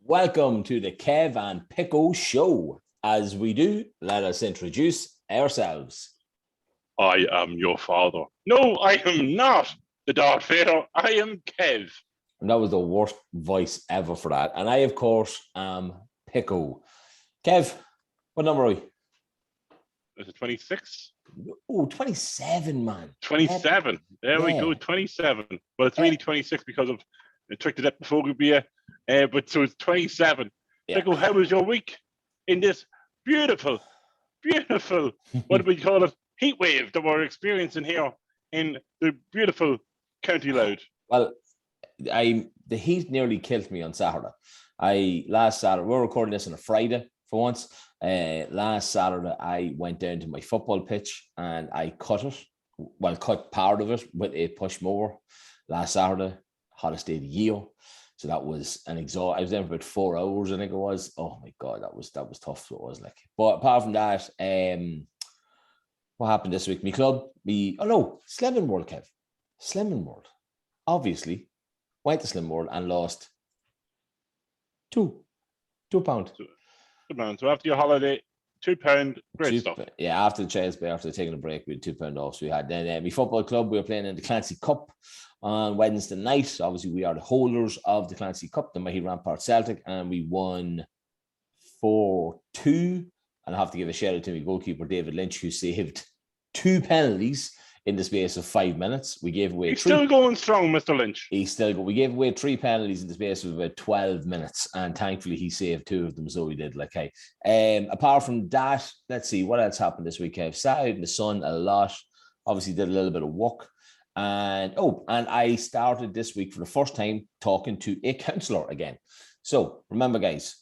Welcome to the Kev and Pico show. As we do, let us introduce ourselves. I am your father. No, I am not the Darth Vader. I am Kev. And that was the worst voice ever for that. And I, of course, am Pico. Kev, what number are we? Is it 26? Oh, 27, man. 27. There we go, 27. Well, it's really 26 because of the trick to that before we be but so it's 27. Yeah. Pico, how was your week in this beautiful, what do we call it? Heat wave that we're experiencing here in the beautiful County Louth. Well, the heat nearly killed me on Saturday. Last Saturday, we're recording this on a Friday for once. Last Saturday, I went down to my football pitch and I cut part of it with a push mower. Last Saturday, hottest day of the year. So that was an exhaust. I was there for about 4 hours, I think it was. Oh my God, that was tough. So it was like, but apart from that, what happened this week? My club, Slimming World, Kev. Slimming World. Obviously, went to Slimming World and lost £2. Good man. So after your holiday, £2, great stuff. Yeah, after the Chelsea Bay, after taking a break, we had £2 off. So we had then my football club. We were playing in the Clancy Cup on Wednesday night. Obviously, we are the holders of the Clancy Cup, the Mighty Rampart Celtic, and we won 4-2. And I have to give a shout out to my goalkeeper, David Lynch, who saved 2 penalties in the space of 5 minutes. We gave away. He's still going strong, Mr. Lynch. We gave away 3 penalties in the space of about 12 minutes, and thankfully he saved 2 of them. So we did apart from that, let's see what else happened this week. I've sat out in the sun a lot. Obviously, did a little bit of work, and I started this week for the first time talking to a counsellor again. So remember, guys,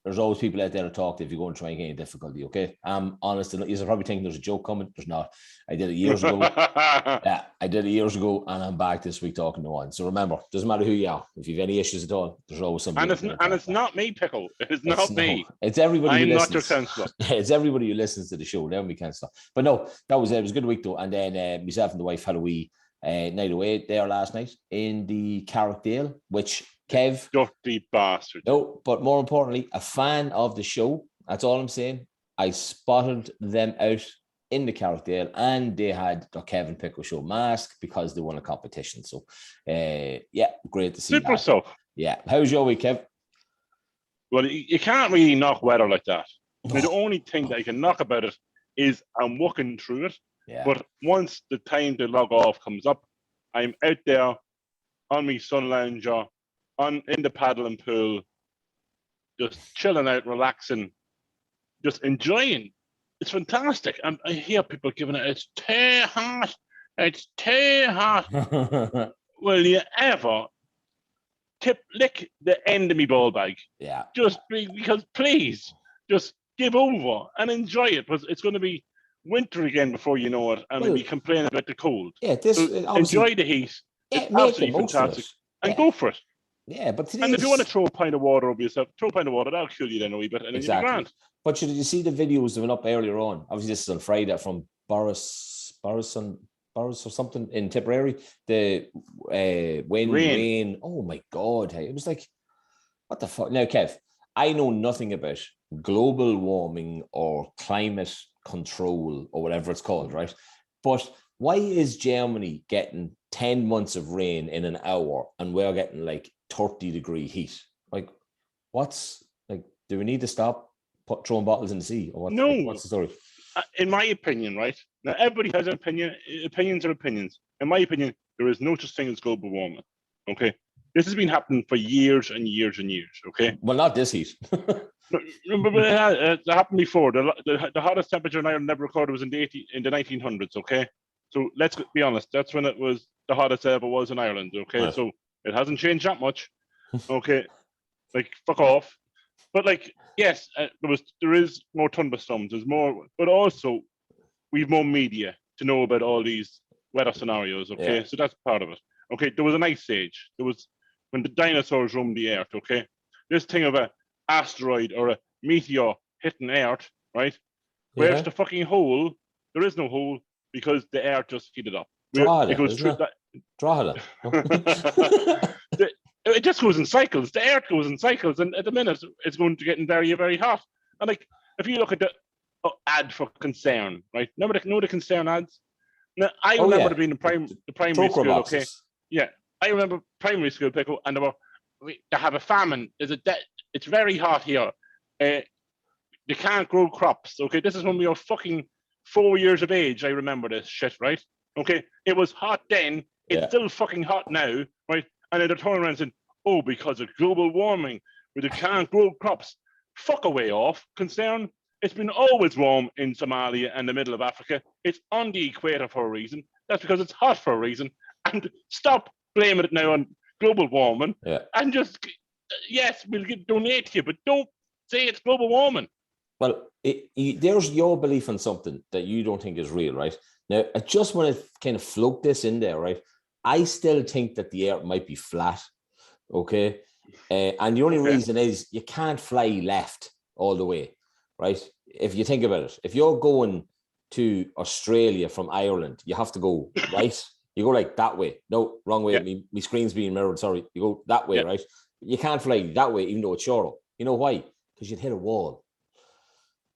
there's always people out there to talk to if you're going to try and get a difficulty, okay? I'm honest. You're probably thinking there's a joke coming. There's not. I did it years ago. Yeah, I did it years ago, and I'm back this week talking to one. So remember, doesn't matter who you are. If you have any issues at all, there's always somebody. And it's not me, Pickle. It's not me. It's everybody. I'm not your counsellor. It's everybody who listens to the show. Then we counsellor. But no, it was a good week though. And then myself and the wife had a wee night away there last night in the Carrickdale, which Kev, dirty bastard. No, but more importantly, a fan of the show. That's all I'm saying. I spotted them out in the Carrickdale, and they had the Kevin Pico show mask because they won a competition. So, great to see. Super stuff. Yeah. How's your week, Kev? Well, you can't really knock weather like that. The only thing that you can knock about it is I'm walking through it. Yeah. But once the time to log off comes up, I'm out there on my sun lounger, in the paddling pool, just chilling out, relaxing, just enjoying. It's fantastic. And I hear people giving it, it's too hot. It's too hot. Will you ever lick the end of me ball bag? Yeah. Just because, please, just give over and enjoy it. Because it's going to be winter again before you know it, and we complain about the cold. Yeah, enjoy the heat. Yeah, it's absolutely fantastic. And go for it. Yeah, but and if you want to throw a pint of water over yourself, throw a pint of water, that'll kill you then a wee bit, and then you'll be grand. But did you see the videos that went up earlier on? Obviously, this is on Friday from Boris or something in Tipperary. The rain. Oh my God! Hey, it was like, what the fuck? Now, Kev, I know nothing about global warming or climate control or whatever it's called, right? But why is Germany getting 10 months of rain in an hour and we're getting like 30-degree heat? Like, do we need to stop throwing bottles in the sea? Or no. What's the story? In my opinion, right? Now, everybody has an opinion. Opinions are opinions. In my opinion, there is no such thing as global warming, okay? This has been happening for years and years and years, okay? Well, not this heat. But it happened before. The hottest temperature in Ireland ever recorded was in the 1900s, okay? So let's be honest, that's when it was the hottest ever was in Ireland, okay? Right. So it hasn't changed that much, okay? Like, fuck off. But like, yes, there is more thunderstorms, there's more, but also we've more media to know about all these weather scenarios, okay? Yeah. So that's part of it. Okay, there was an ice age. There was when the dinosaurs roamed the earth, okay? This thing of a asteroid or a meteor hitting Earth, right? Where's the fucking hole? There is no hole because the Earth just heated up. Drogheda. it just goes in cycles. The earth goes in cycles, and at the minute it's going to get very, very hot. And like, if you look at the ad for Concern, right? Remember the Concern ads? Now, I remember being in the primary school. boxes. Okay, yeah, I remember primary school, Pico, and they have a famine. It's very hot here. They can't grow crops. Okay, this is when we were fucking 4 years of age. I remember this shit, right? Okay, it was hot then. It's still fucking hot now, right? And then they turn around and say, "Oh, because of global warming, they can't grow crops." Fuck away off, Concern. It's been always warm in Somalia and the middle of Africa. It's on the equator for a reason. That's because it's hot for a reason. And stop blaming it now on global warming. Yeah. And just, yes, we'll donate to you, but don't say it's global warming. Well, there's your belief in something that you don't think is real, right? Now, I just want to kind of float this in there, right? I still think that the earth might be flat, okay? And the only reason is you can't fly left all the way, right? If you think about it, if you're going to Australia from Ireland, you have to go right. You go like that way. No, wrong way. Yeah. My screen's being mirrored. Sorry. You go that way, right? You can't fly that way, even though it's shorter. You know why? Because you'd hit a wall.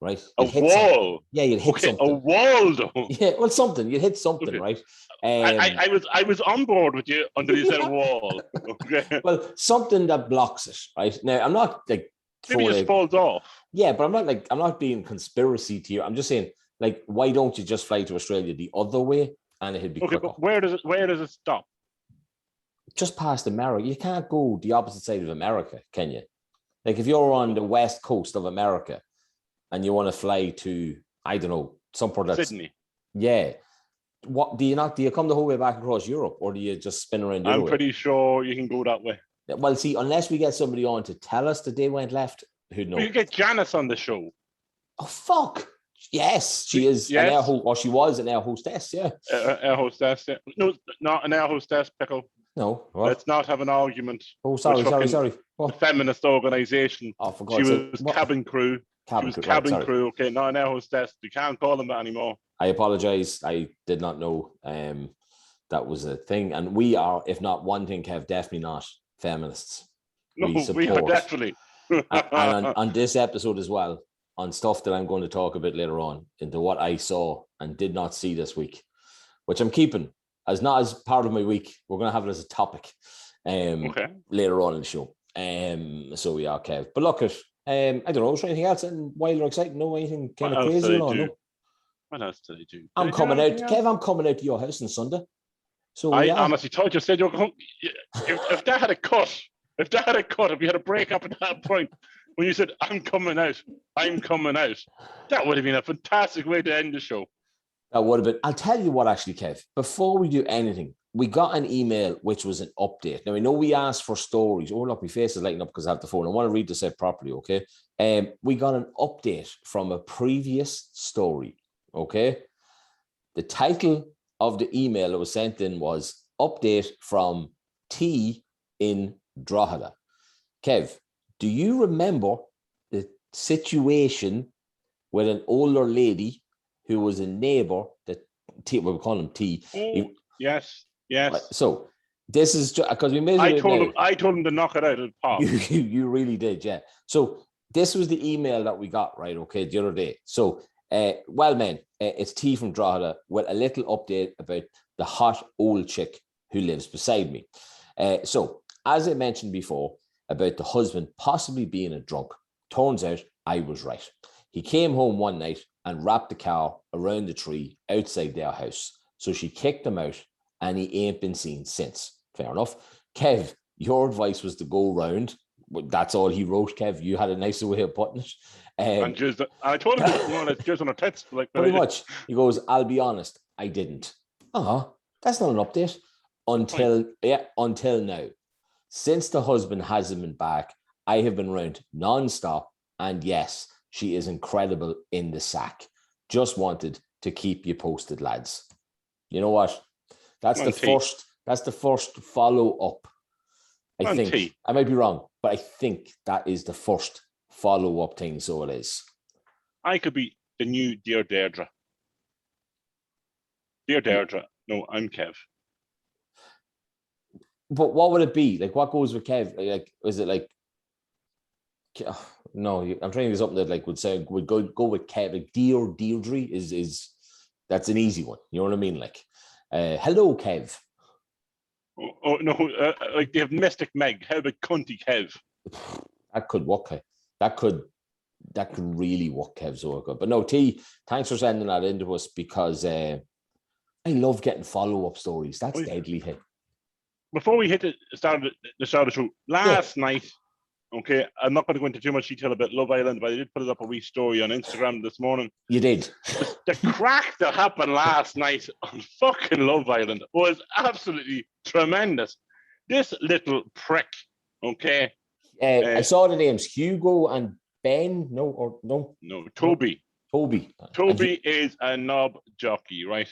Right? You'd hit wall? Yeah, you'd hit something. A wall, though. Yeah, well, something. You'd hit something, right? I was on board with you until you said a wall. Okay. Well, something that blocks it, right? Now, I'm not like maybe it falls off. Yeah, but I'm not being conspiracy to you. I'm just saying, like, why don't you just fly to Australia the other way and it'd be quicker? But where does it stop? Just past America. You can't go the opposite side of America, can you? Like, if you're on the west coast of America and you want to fly to, I don't know, some part that's Sydney. Yeah. What do you come the whole way back across Europe, or do you just spin around? I'm pretty sure you can go that way. Well, see, unless we get somebody on to tell us that they went left, who knows? We could get Janice on the show. Oh fuck! Yes, she is. Yes. An air or she was an air hostess. Yeah, air hostess. Yeah. No, not an air hostess, Pickle. No, what? Let's not have an argument. Oh, sorry. What? The feminist organization. Oh, for God's sake. She was cabin crew. Cabin crew. Okay, not an air hostess. You can't call them that anymore. I apologize. I did not know that was a thing. And we are, if not one thing, Kev, definitely not feminists. No, we are definitely. and on this episode as well, on stuff that I'm going to talk about later on, into what I saw and did not see this week, which I'm keeping as not as part of my week. We're going to have it as a topic later on in the show. So we are, Kev. But look, I don't know, is there anything else and wild or exciting? No, anything kind of crazy? No. What else did I do? I'm coming out, Kev. I'm coming out to your house on Sunday. So I honestly thought you said you were going. If that had a cut, if you had a break up at that point when you said I'm coming out, that would have been a fantastic way to end the show. That would have been. I'll tell you what, actually, Kev. Before we do anything, we got an email which was an update. Now I know we asked for stories. Oh look, my face is lighting up because I have the phone. I want to read this out properly, okay? We got an update from a previous story. Okay, the title of the email that was sent in was "Update from T in Drogheda." Kev, do you remember the situation with an older lady who was a neighbour? That T, we call him T. Oh, yes. Right, so this is because we made. I told him to knock it out of the park. You really did, yeah. So this was the email that we got, right? Okay, the other day. So. Well, man, it's T from Drogheda with a little update about the hot old chick who lives beside me. So, as I mentioned before about the husband possibly being a drunk, turns out I was right. He came home one night and wrapped the car around the tree outside their house. So she kicked him out and he ain't been seen since. Fair enough. Kev, your advice was to go round. That's all he wrote, Kev. You had a nicer way of putting it. I told him just on a text. Like pretty much. He goes, I'll be honest, I didn't. That's not an update. Until now. Since the husband hasn't been back, I have been round non-stop. And yes, she is incredible in the sack. Just wanted to keep you posted, lads. You know what? That's the first follow-up. I think. I might be wrong, but I think that is the first follow-up thing, so it is. I could be the new Dear Deirdre. Dear Deirdre. No, I'm Kev. But what would it be? Like, what goes with Kev? Like, is it like, no, I'm trying to do something that like would go with Kev. Like, Deirdre is that's an easy one. You know what I mean? Like, hello, Kev. Oh no, like they have Mystic Meg. How about Cunty Kev? That could work. That could really work, Kev. So good. But no, T, thanks for sending that in to us because I love getting follow-up stories. That's deadly. Hey. Before we hit the start of the show, last night, okay, I'm not going to go into too much detail about Love Island, but I did put it up a wee story on Instagram this morning. You did. The crack that happened last night on fucking Love Island was absolutely tremendous. This little prick, okay. I saw the names Hugo and Ben. No, Toby. Toby is a knob jockey, right?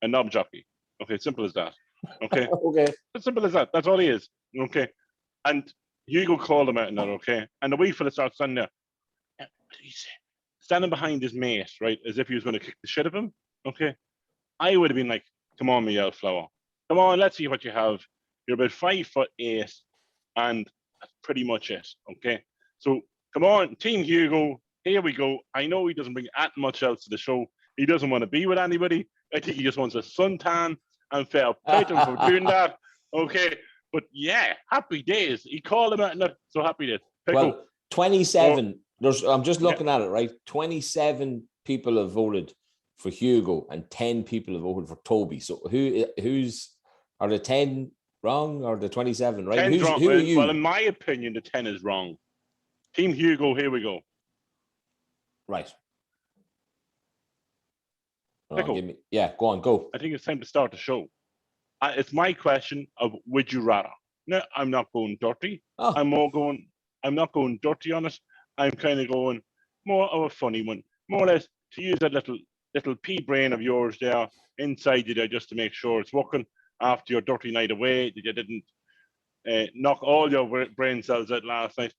A knob jockey. Okay, simple as that. Okay. Okay. As simple as that. That's all he is. Okay. And Hugo called him out in that, okay? And the wee fella starts standing there. What did he say? Standing behind his mate, right? As if he was going to kick the shit of him. Okay. I would have been like, come on, Miguel Flower. Come on, let's see what you have. You're about 5'8", and that's pretty much it. Okay. So come on, Team Hugo. Here we go. I know he doesn't bring that much else to the show. He doesn't want to be with anybody. I think he just wants a suntan, and fair play to him for doing that. Okay. But yeah, happy days. He called him out, and so happy days. Pico. Well, 27. I'm just looking at it, right? 27 people have voted for Hugo, and 10 people have voted for Toby. So who's are the 10 wrong or the 27 right? Who are you? Well, in my opinion, the 10 is wrong. Team Hugo, here we go. Right. Go on, go. I think it's time to start the show. It's my question of would you rather. No, I'm not going dirty. Oh. I'm not going dirty on it. I'm kind of going more of a funny one. More or less to use that little pea brain of yours there inside you there just to make sure it's working after your dirty night away, that you didn't knock all your brain cells out last night.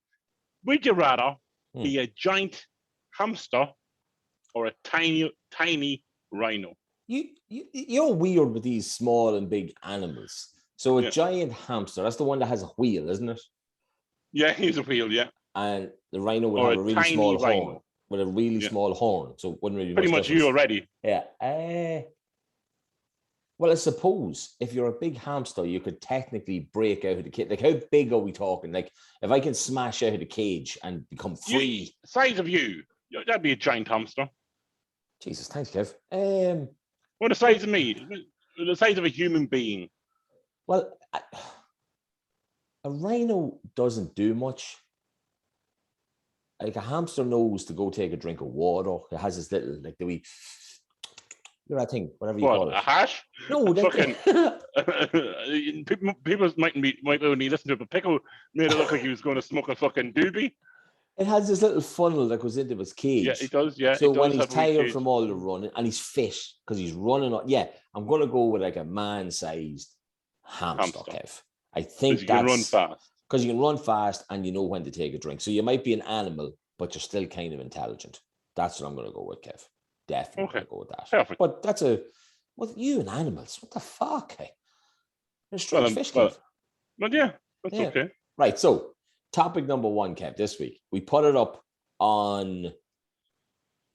Would you rather be a giant hamster or a tiny rhino? You're weird with these small and big animals. So a giant hamster, that's the one that has a wheel, isn't it? Yeah, he's a wheel, yeah. And the rhino would have a really small horn. With a really small horn. So it wouldn't really be pretty much difference. You already. Yeah. Well, I suppose if you're a big hamster, you could technically break out of the cage. Like, how big are we talking? Like, if I can smash out of the cage and become free. Size of you, that'd be a giant hamster. Jesus, thanks, Kev. Well, the size of me, the size of a human being. Well, a rhino doesn't do much. Like, a hamster knows to go take a drink of water. It has this little, like, the wee... I think whatever you call it. A hash? No, fucking. People might only listen to it, but Pico made it look like he was going to smoke a fucking doobie. It has this little funnel that goes into his cage. Yeah, it does. Yeah. So when he's tired from all the running and he's fit because he's running, I'm going to go with like a man-sized hamster, Kev. I think that's you can run fast because you can run fast and you know when to take a drink. So you might be an animal, but you're still kind of intelligent. That's what I'm going to go with, Kev. Definitely go with that. Perfect. But that's you and animals. What the fuck? Hey? You're strange fish, Kev. But yeah, that's okay. Right. So topic number 1, Kev, this week. We put it up on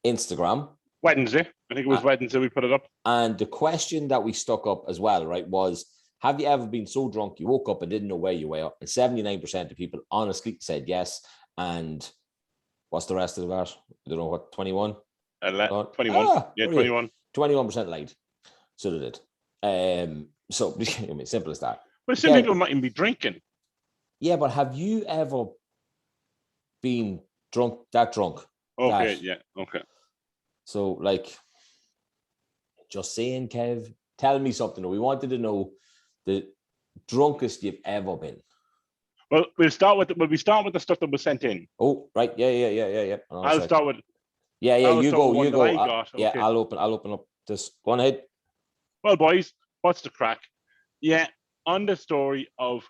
Instagram. Wednesday. I think it was Wednesday we put it up. And the question that we stuck up as well, right, was, have you ever been so drunk you woke up and didn't know where you were? And 79% of people honestly said yes. And what's the rest of that? I don't know what, 21? 21. 21. 21% lied. So they did. So I mean, simple as that. But some people mightn't be drinking. Yeah, but have you ever been drunk? Okay, okay. So, like, just saying, Kev, tell me something. We wanted to know the drunkest you've ever been. Well, we'll start with the stuff that was sent in. Oh, right. Yeah. I'll start with. Yeah. You go. Okay. I'll open up this. Go on ahead. Well, boys, what's the crack? Yeah, on the story of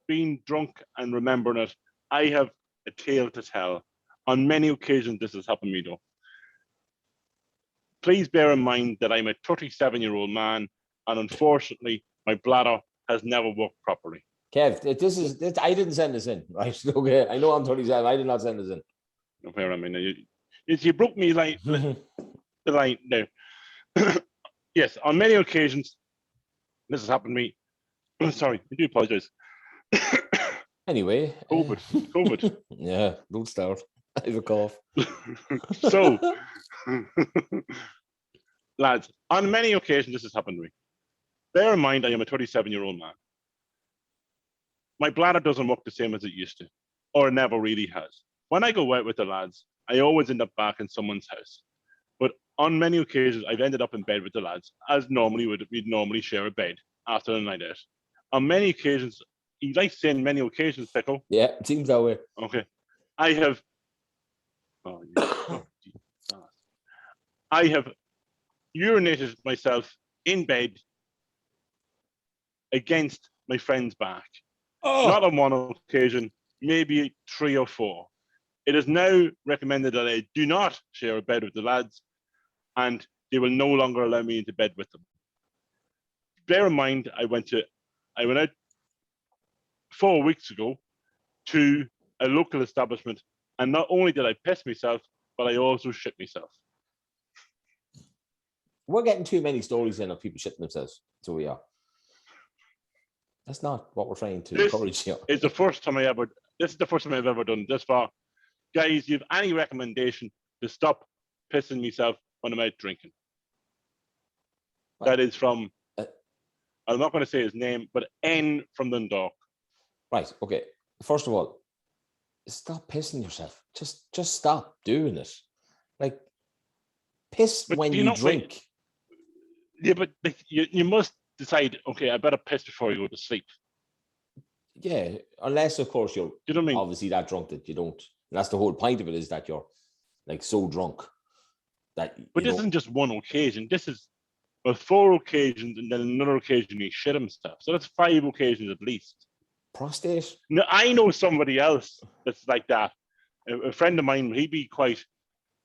being drunk and remembering it, I have a tale to tell. On many occasions, this has happened to me, though. Please bear in mind that I'm a 37-year-old man, and unfortunately, my bladder has never worked properly. Kev, I didn't send this in, right? Okay, I know I'm 37. I did not send this in. Okay, I mean, you broke me like the line there. Yes, on many occasions, this has happened to me. Sorry, I do apologize. Anyway. COVID. Yeah, don't start. I have a cough. So, lads, on many occasions, this has happened to me. Bear in mind, I am a 37-year-old man. My bladder doesn't work the same as it used to, or never really has. When I go out with the lads, I always end up back in someone's house. But on many occasions, I've ended up in bed with the lads, as we'd normally share a bed after a night out. On many occasions, you like saying many occasions, Pico? Yeah, it seems that way. Okay. I have urinated myself in bed against my friend's back. Oh. Not on one occasion, maybe 3 or 4. It is now recommended that I do not share a bed with the lads, and they will no longer allow me into bed with them. Bear in mind, I went out 4 weeks ago to a local establishment, and not only did I piss myself, but I also shit myself. We're getting too many stories in of people shitting themselves, so we are. That's not what we're trying to encourage here. This is the first time I've ever done this far. Guys, you have any recommendation to stop pissing myself when I'm out drinking? Right. That is from, I'm not going to say his name, but N from Dundalk. Right, okay. First of all, stop pissing yourself. Just stop doing it. Like, piss when you drink. Yeah, but you must decide, okay, I better piss before you go to sleep. Yeah, unless, of course, you're you know what I mean? Obviously that drunk that you don't. And that's the whole point of it, is that you're like so drunk that. But this isn't just one occasion. This is 4 occasions, and then another occasion he shit himself. So that's 5 occasions at least. Prostate? No, I know somebody else that's like that. A friend of mine, he'd be quite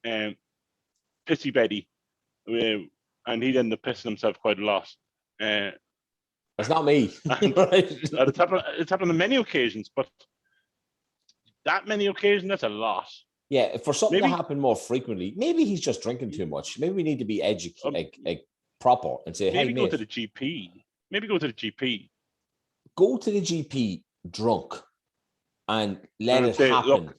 pissy beddy, and he'd end up pissing himself quite a lot. That's not me. It's happened on many occasions, but that many occasions, that's a lot. Yeah, for something to happen more frequently, maybe he's just drinking too much. Maybe we need to be educated, proper, and say, maybe hey, go to the GP. Maybe go to the GP. Go to the GP drunk and let it happen. Look,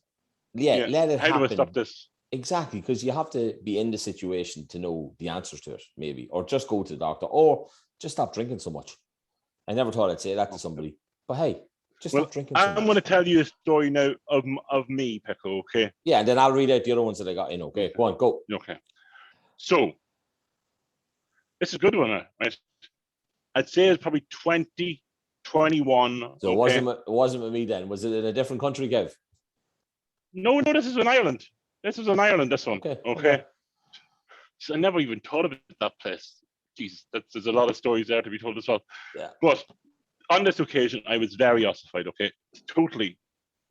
let it happen. How do I stop this? Exactly, because you have to be in the situation to know the answers to it, maybe, or just go to the doctor, or just stop drinking so much. I never thought I'd say that to somebody, but hey, just stop drinking so much. I'm going to tell you a story now of me, Pico, okay? Yeah, and then I'll read out the other ones that I got in, okay? Go on, go. Okay. So, this is a good one, right? I'd say it's probably 2021. So it wasn't with me then. Was it in a different country, Kev? No, this is in Ireland. This was in Ireland, this one. Okay. So I never even thought of that place. Jesus, there's a lot of stories there to be told as well. Yeah. But on this occasion, I was very ossified, okay? Totally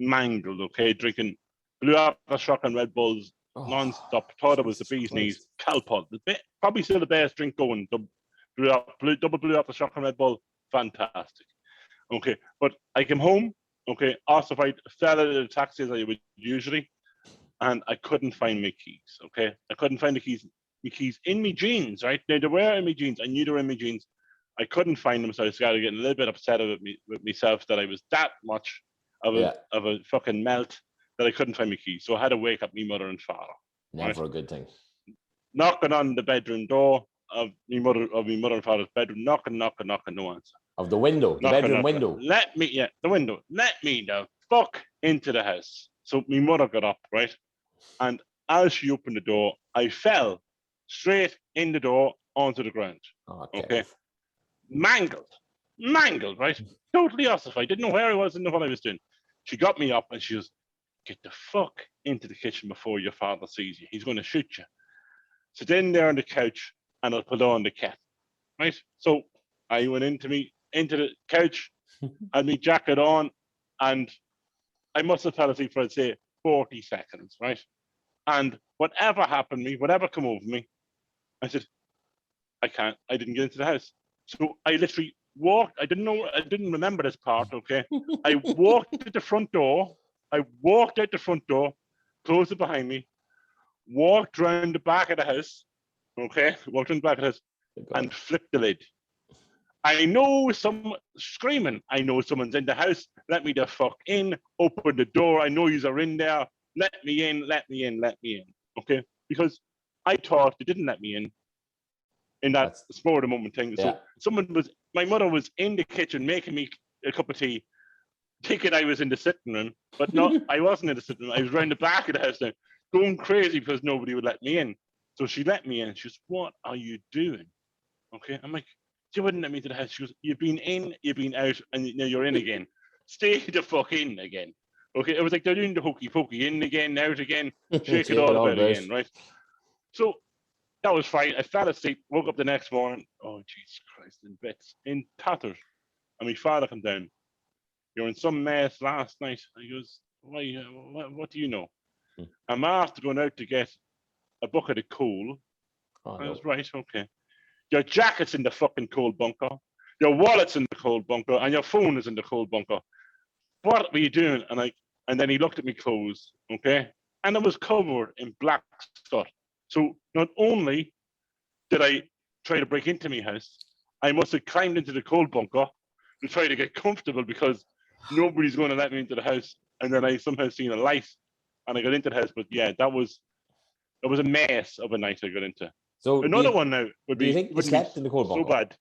mangled, okay? Drinking Blue Aftershock and Red Bulls non-stop. Thought it was the bee's knees. Calpol, probably still the best drink going. Double Blue Aftershock and Red Bull, fantastic. Okay, but I came home, okay, ossified, fell out of the taxi as I would usually, and I couldn't find my keys, okay? I couldn't find the keys in my jeans, right? They were in my jeans. I knew they were in my jeans. I couldn't find them, so I started getting a little bit upset with myself that I was that much of a fucking melt that I couldn't find my keys. So I had to wake up my mother and father. Never a good thing. Knocking on the bedroom door of my mother and father's bedroom, knocking, no answer. Of the window, the bedroom window. The window. Let me the fuck into the house. So my mother got up, right? And as she opened the door, I fell straight in the door onto the ground. Okay. Mangled, right? Totally ossified. Didn't know where I was, didn't know what I was doing. She got me up and she was, get the fuck into the kitchen before your father sees you. He's going to shoot you. Sit in there on the couch and I'll put on the cat. Right? So I went into the couch, had my jacket on, and I must have fell asleep for, I'd say, 40 seconds, right? And whatever happened to me, whatever come over me, I said, I didn't get into the house. So I literally walked. I didn't remember this part. Okay, I walked to the front door. I walked out the front door, closed it behind me, walked around the back of the house. Okay, walked around the back of the house and flipped the lid. I know someone screaming. I know someone's in the house. Let me the fuck in. Open the door. I know yous are in there. Let me in. Let me in. Let me in. Okay, because I thought they didn't let me in that spur of the moment thing. Yeah. So my mother was in the kitchen making me a cup of tea, thinking I was in the sitting room, but no, I wasn't in the sitting room. I was around the back of the house now, going crazy because nobody would let me in. So she let me in. She goes, "What are you doing?" Okay, I'm like, "She wouldn't let me to the house." She goes, "You've been in, you've been out, and now you're in again. Stay the fuck in again." Okay, it was like they're doing the hokey pokey, in again, out again, shake it all about again, right? So that was fine. I fell asleep, woke up the next morning. Oh, Jesus Christ, in bits, in tatters. And my father come down. "You're in some mess last night." He goes, "Why? What do you know?" "I'm after going out to get a bucket of coal." I was right, okay. "Your jacket's in the fucking coal bunker. Your wallet's in the coal bunker, and your phone is in the coal bunker. What were you doing?" And then he looked at me clothes, okay, and it was covered in black stuff. So not only did I try to break into my house, I must have climbed into the coal bunker to try to get comfortable because nobody's going to let me into the house. And then I somehow seen a light, and I got into the house. But yeah, it was a mess of a night I got into. So another one now would be. Do you think you slept in the coal bunker? So bad.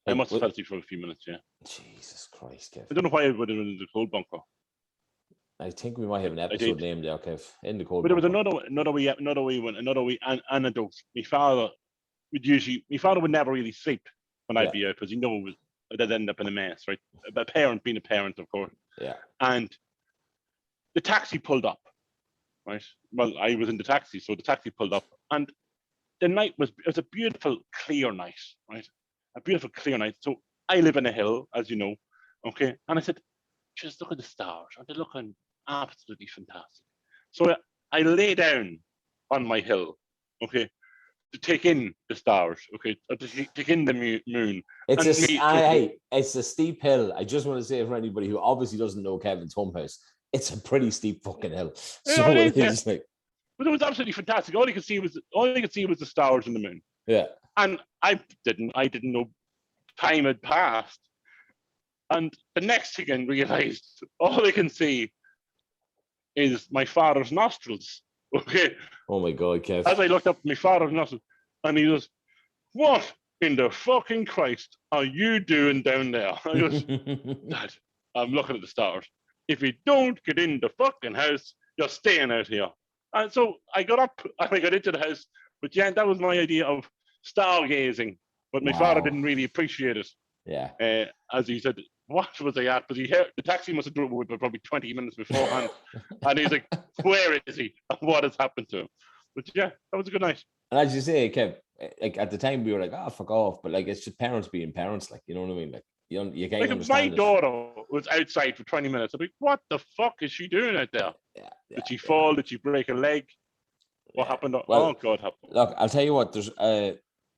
I must have felt it for a few minutes. Yeah. Jesus Christ, Kev. I don't know why I would have been in the coal bunker. I think we might have an episode named there, Kev, in the coal bunker. But there was another wee anecdote. My father would never really sleep when I'd be out because that'd end up in a mess, right? A parent being a parent, of course. Yeah. And the taxi pulled up, right? Well, I was in the taxi, so the taxi pulled up, and the night it was a beautiful, clear night, right? A beautiful, clear night. So I live in a hill, as you know, okay? And I said, "Just look at the stars. Aren't they looking absolutely fantastic?" So I lay down on my hill, okay, to take in the stars, okay, to take in the moon. It's a steep hill. I just want to say for anybody who obviously doesn't know Kevin's home house, it's a pretty steep fucking hill. So it is like. But it was absolutely fantastic. All you could see was the stars and the moon. Yeah. And I didn't know time had passed. And the next thing I realized, all I can see is my father's nostrils. Okay. Oh my God, Kev. As I looked up at my father's nostrils, and he goes, "What in the fucking Christ are you doing down there?" I goes, "Dad, I'm looking at the stars. If you don't get in the fucking house, you're staying out here." And so I got up and I got into the house. But yeah, that was my idea of stargazing. But my father didn't really appreciate it. Yeah. As he said, "What was I at?" Because he heard the taxi must have drove away probably 20 minutes beforehand. And he's like, "Where is he? And what has happened to him?" But yeah, that was a good night. And as you say, Kev, like at the time we were like, "Oh, fuck off," but like it's just parents being parents, like, you know what I mean? Like you can't understand. My daughter was outside for 20 minutes. I'm like, "What the fuck is she doing out there?" Did she fall? Did she break a leg? What happened? Well, God happened. Look, I'll tell you what. There's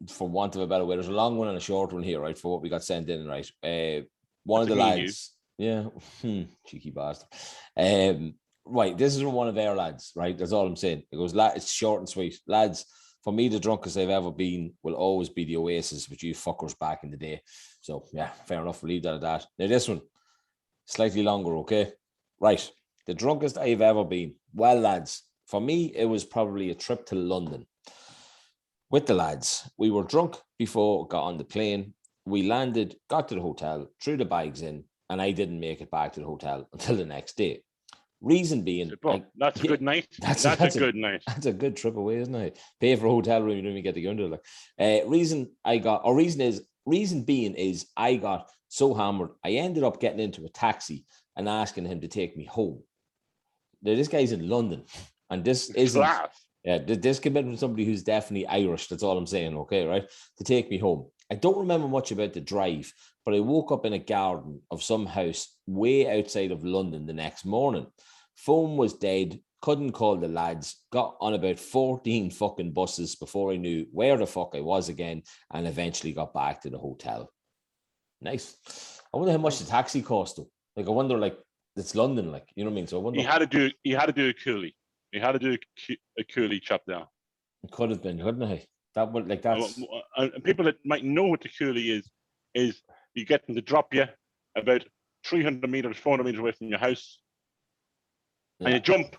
for want of a better way, there's a long one and a short one here, right? For what we got sent in, right? One of the lads, cheeky bastard. Right, this is one of our lads, right? That's all I'm saying. It goes, it's short and sweet, lads. For me, the drunkest I've ever been will always be the Oasis with you fuckers back in the day. So yeah, fair enough. We'll leave that at that. Now this one, slightly longer, okay? Right, the drunkest I've ever been. Well, lads, for me, it was probably a trip to London with the lads. We were drunk before got on the plane. We landed, got to the hotel, threw the bags in, and I didn't make it back to the hotel until the next day. Reason being, that's a good night. That's a good night. That's a good trip away, isn't it? Pay for a hotel room, you don't even get to go into it. Like, reason being is I got so hammered, I ended up getting into a taxi and asking him to take me home. Now, this guy's in London, and this isn't. Yeah, this came in from somebody who's definitely Irish. That's all I'm saying, okay, right? To take me home. I don't remember much about the drive, but I woke up in a garden of some house way outside of London the next morning. Phone was dead, couldn't call the lads, got on about 14 fucking buses before I knew where the fuck I was again, and eventually got back to the hotel. Nice. I wonder how much the taxi cost though. Like, I wonder, like, it's London, like, you know what I mean? So I wonder. He had to do a coolie. He had to do a coolie chop down. It could have been, couldn't it? That would, like, that's. And people that might know what the coolie is you get them to drop you about 300 meters, 400 meters away from your house, and you jump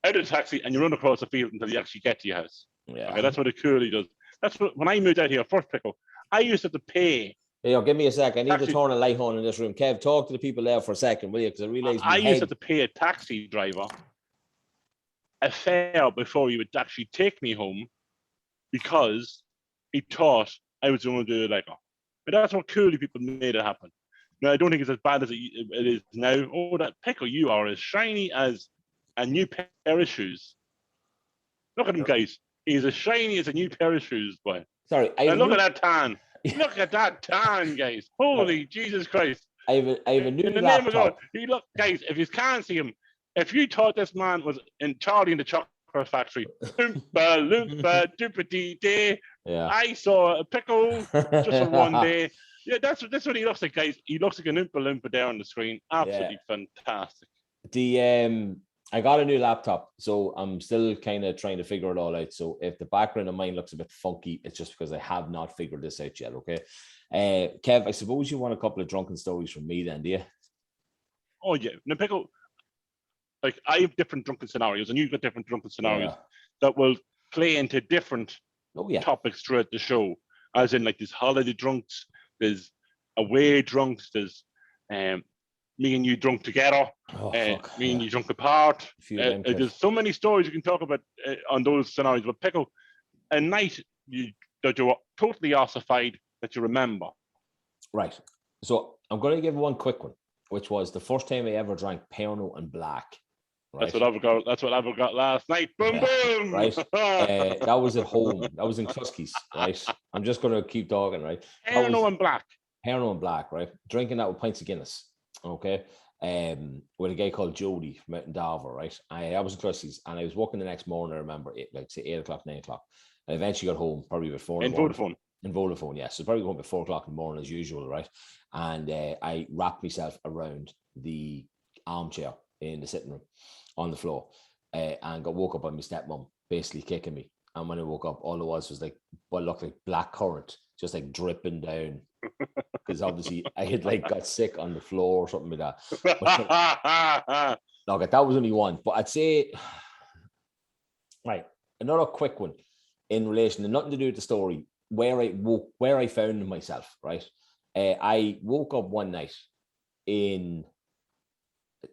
out of the taxi and you run across the field until you actually get to your house. Yeah. Okay, that's what a coolie does. That's what, when I moved out here, first Pico, I used to have to pay. Hey, yo, give me a sec. I need to turn a light on in this room. Kev, talk to the people there for a second, will you? Because I realised I used to have to pay a taxi driver a fare before he would actually take me home because he thought I was going to do it like, but that's what coolie people made it happen. No, I don't think it's as bad as it is now. Oh, that Pico, you are as shiny as a new pair of shoes. Look at him, guys. He's as shiny as a new pair of shoes, boy. Sorry. Look at that tan. Look at that tan, guys. Holy Jesus Christ. I have a new in the laptop. Name of God, you look, guys, if you can't see him, if you thought this man was in Charlie and the Chocolate Factory, Oompa Loompa Doopity Day, I saw a Pico just for one day. Yeah, that's what he looks like, guys. He looks like an Oompa Loompa there on the screen. Absolutely fantastic. I got a new laptop, so I'm still kind of trying to figure it all out. So if the background of mine looks a bit funky, it's just because I have not figured this out yet, okay? Kev, I suppose you want a couple of drunken stories from me then, do you? Oh, yeah. Now, Pico, like, I have different drunken scenarios, and you've got different drunken scenarios that will play into different topics throughout the show. As in, like, there's holiday drunks, there's away drunks, there's me and you drunk together, me and you drunk apart. There's so many stories you can talk about on those scenarios. But Pico, a night that you're totally ossified that you remember. Right. So I'm going to give one quick one, which was the first time I ever drank Pernod and Black. Right? That's what I got last night. Boom, boom. Right. That was at home. That was in Kluskey's. Right. I'm just going to keep talking. Right. Pernod and Black. Pernod and Black. Right. Drinking that with pints of Guinness. Okay, with a guy called Jody from out in Dover, right? I was in Kluskey's and I was walking the next morning. I remember it, like say 8 o'clock, 9 o'clock. I eventually got home probably before 4 in the morning. In Vodafone, yeah. So probably going at 4 o'clock in the morning as usual, right? And I wrapped myself around the armchair in the sitting room on the floor, and got woke up by my stepmom basically kicking me. And when I woke up, all it was like what looked like black currant, just like dripping down. Because obviously I had like got sick on the floor or something like that. But, look, that was only one. But I'd say, right, another quick one in relation to nothing to do with the story, where I found myself, right? I woke up one night in,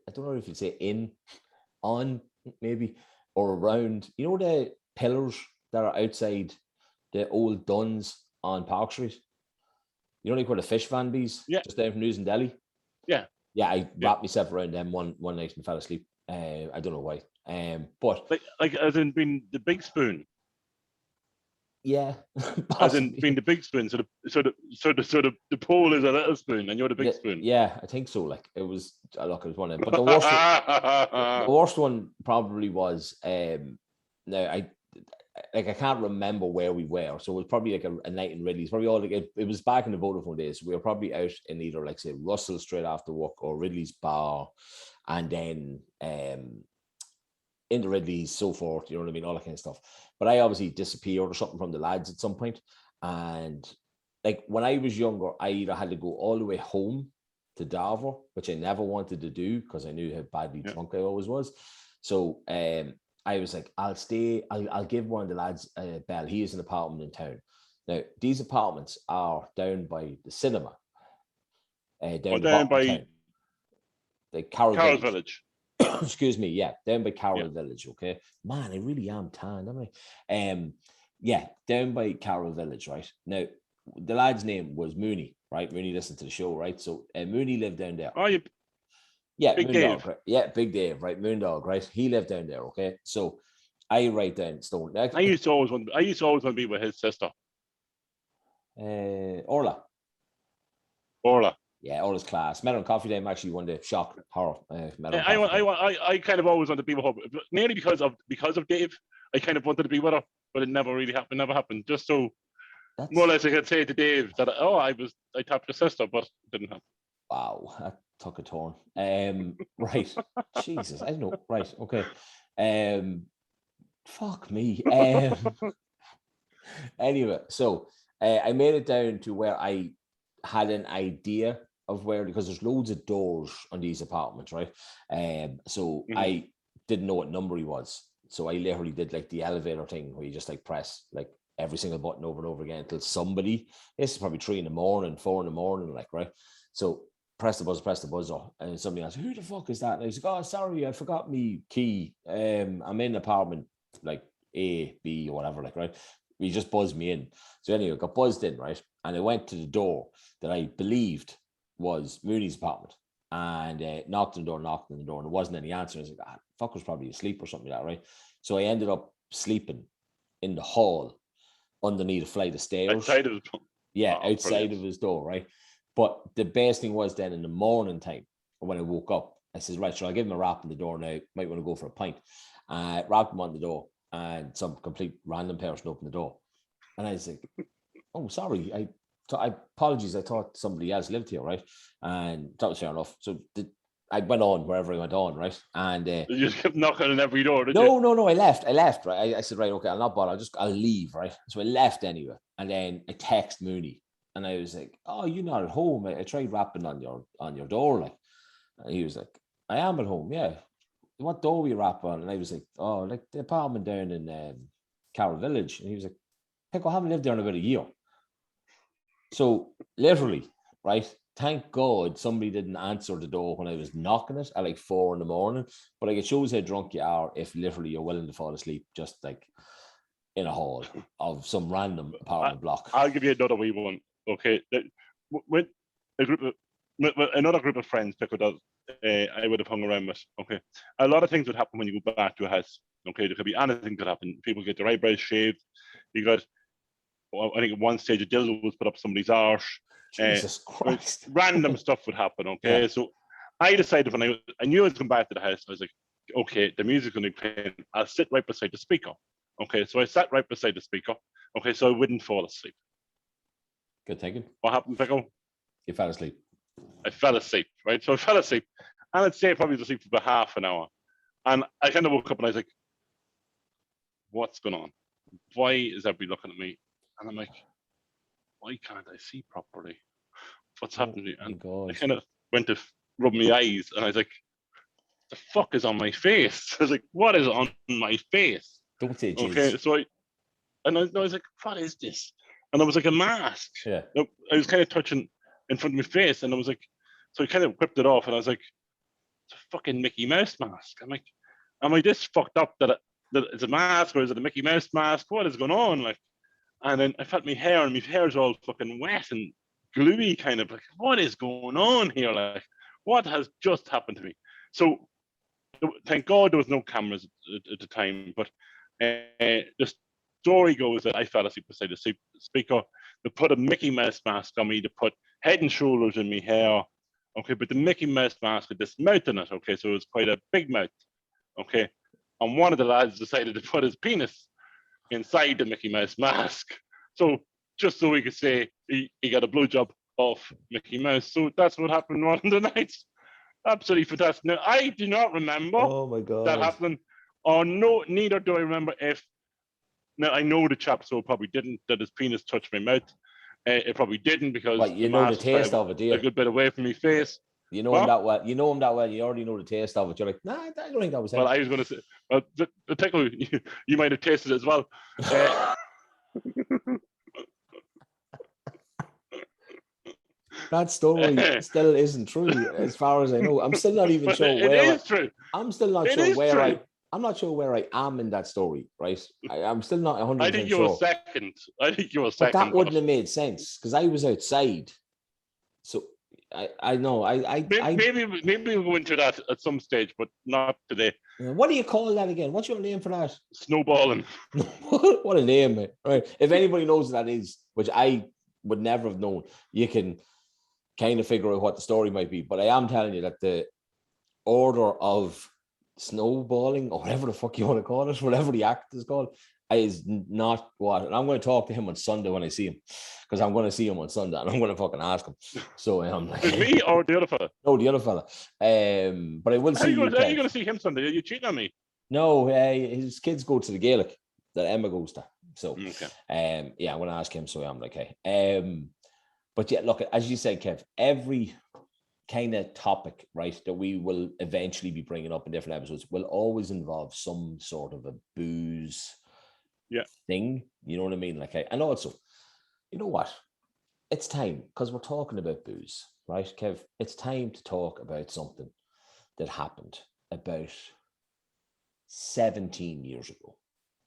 I don't know if you'd say on maybe, or around, you know the pillars that are outside the old Duns on Park Street? You know, like where the fish van bees, just down from News and Delhi. Yeah, I wrapped myself around them one night and fell asleep. I don't know why. But like as in being the big spoon. Yeah, as in being the big spoon. So the pole is a little spoon, and you're the big spoon. Yeah, I think so. Like it was. Look, it was one of them. But the worst one probably was. I can't remember where we were, so it was probably like a night in Ridley's. Probably all like it was back in the Vodafone days. We were probably out in either like say Russell straight after work or Ridley's bar, and then into Ridley's, so forth. You know what I mean, all that kind of stuff. But I obviously disappeared or something from the lads at some point, and like when I was younger, I either had to go all the way home to Dover, which I never wanted to do because I knew how badly drunk I always was. So I was like, I'll stay. I'll give one of the lads a bell. He has an apartment in town. Now, these apartments are down by the cinema. Down by the Carroll Village. Excuse me. Yeah, down by Carroll Village. Okay, man, I really am tan, don't I? Yeah, down by Carroll Village. Right now, the lad's name was Mooney. Right, Mooney listened to the show. Right, so Mooney lived down there. Oh, yeah, Big Dave. Right? Yeah, Big Dave, right? Moondog, right? He lived down there, okay? So I write down Stone. I used to always want to be with his sister. Orla. Yeah, Orla's class. Met her on Coffee Time actually one day. Shock, horror. I kind of always wanted to be with her, mainly because of Dave. I kind of wanted to be with her, but it never really happened. Never happened. Just so more or less I could say to Dave that I tapped your sister, but it didn't happen. Wow, that took a turn. Right. Jesus, I don't know. Right, okay. Fuck me. Anyway, so I made it down to where I had an idea of where, because there's loads of doors on these apartments, right? So I didn't know what number he was. So I literally did like the elevator thing where you just like press like every single button over and over again until somebody, this is probably 3 a.m, 4 a.m, like, right? So press the buzzer, and somebody asked, who the fuck is that? And I was like, oh, sorry, I forgot me key. I'm in apartment like A, B, or whatever, like, right? He just buzzed me in. So anyway, I got buzzed in, right? And I went to the door that I believed was Mooney's apartment, and knocked on the door, and there wasn't any answer. I was like, fuck, was probably asleep or something like that, right? So I ended up sleeping in the hall underneath a flight of stairs. Outside of outside of his door, right? But the best thing was then in the morning time, when I woke up, I said, right, so I'll give him a rap on the door now. Might want to go for a pint. Rapped him on the door, and some complete random person opened the door. And I was like, oh, sorry. I apologies. I thought somebody else lived here, right? And that was fair enough. So I went on wherever I went on, right? And you just kept knocking on every door, did you? No, I left, right? I said, right, okay, I'll not bother. I'll leave, right? So I left anyway. And then I text Mooney. And I was like, oh, you're not at home. I tried rapping on your door, like. And he was like, I am at home, yeah. What door we rap on? And I was like, oh, like the apartment down in Carroll Village. And he was like, Pico, I haven't lived there in about a year. So literally, right? Thank God somebody didn't answer the door when I was knocking it at like 4 a.m. But like, it shows how drunk you are if literally you're willing to fall asleep just like in a hall of some random apartment block. I'll give you another wee one. Okay, with another group of friends, Pico does. I would have hung around with. Okay, a lot of things would happen when you go back to a house. Okay, there could be anything could happen. People get their eyebrows shaved. You got, I think at one stage a dildo was put up somebody's arse. Jesus Christ! Random stuff would happen. Okay, yeah. So I decided when I knew I was going back to the house, I was like, okay, the music's going to be playing. I'll sit right beside the speaker. Okay, so I sat right beside the speaker. Okay, so I wouldn't fall asleep. Good thinking. What happened, Pico? You fell asleep. I fell asleep, right? So I fell asleep, and I'd say I probably was asleep for about half an hour. And I kind of woke up and I was like, what's going on? Why is everybody looking at me? And I'm like, why can't I see properly? What's happening? And I kind of went to rub my eyes, and I was like, the fuck is on my face? I was like, what is on my face? Don't say Jesus. Okay, so I was like, what is this? And it was like a mask. Yeah. I was kind of touching in front of my face, and I was like, so I kind of whipped it off, and I was like, it's a fucking Mickey Mouse mask. I'm like, am I this fucked up that it's a mask, or is it a Mickey Mouse mask? What is going on? Like, and then I felt my hair, and my hair's all fucking wet and gluey, kind of like, what is going on here? Like, what has just happened to me? So, thank God there was no cameras at the time, but the story goes that I fell asleep beside the speaker. They put a Mickey Mouse mask on me. They put Head and Shoulders in my hair. Okay, but the Mickey Mouse mask had this mouth in it. Okay, so it was quite a big mouth. Okay, and one of the lads decided to put his penis inside the Mickey Mouse mask. So just so he could say he got a blowjob off Mickey Mouse. So that's what happened one of the nights. Absolutely fantastic. Now, I do not remember that happening. Or no, neither do I remember if. Now, I know the chap so probably didn't, that his penis touched my mouth. It probably didn't because you know the taste of it, do you? A good bit away from my face. You know him that well. You know him that well. You already know the taste of it. You're like, nah, I don't think that was him. Well, I was going to say, the Pico, you might have tasted it as well. That story still isn't true, as far as I know. I'm still not even sure where. It is true. I'm still not sure where I'm not sure where I am in that story, right? I'm still not 100% sure. I think you were second. But that wouldn't have made sense because I was outside. So I know. Maybe we'll go into that at some stage, but not today. What do you call that again? What's your name for that? Snowballing. What a name, man. Right. If anybody knows what that is, which I would never have known, you can kind of figure out what the story might be. But I am telling you that the order of snowballing, or whatever the fuck you want to call it, whatever the act is called, is not what. And I'm going to talk to him on Sunday when I see him, because I'm going to see him on Sunday and I'm going to fucking ask him. So I'm like, me or the other fella? No, the other fella. But I will see you. How are you going to see him Sunday? Are you cheating on me? No, his kids go to the Gaelic that Emma goes to. So, okay. Yeah, I'm going to ask him. So I'm like, hey. But yeah, look, as you said, Kev, every kind of topic, right, that we will eventually be bringing up in different episodes will always involve some sort of a booze thing. You know what I mean? Like, and also, you know what? It's time, because we're talking about booze, right, Kev? It's time to talk about something that happened about 17 years ago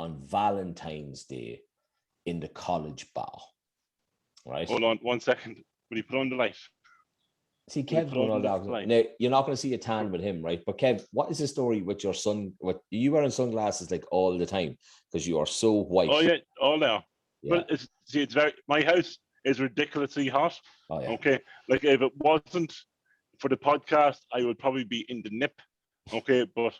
on Valentine's Day in the college bar, right? Hold on 1 second. Will you put on the light? See, Kev's going on that. Now, you're not going to see a tan with him, right? But Kev, what is the story with your son? What, you wearing sunglasses like all the time because you are so white? Oh, yeah, all now. Yeah. But it's very, my house is ridiculously hot. Oh, yeah. Okay. Like, if it wasn't for the podcast, I would probably be in the nip. Okay. But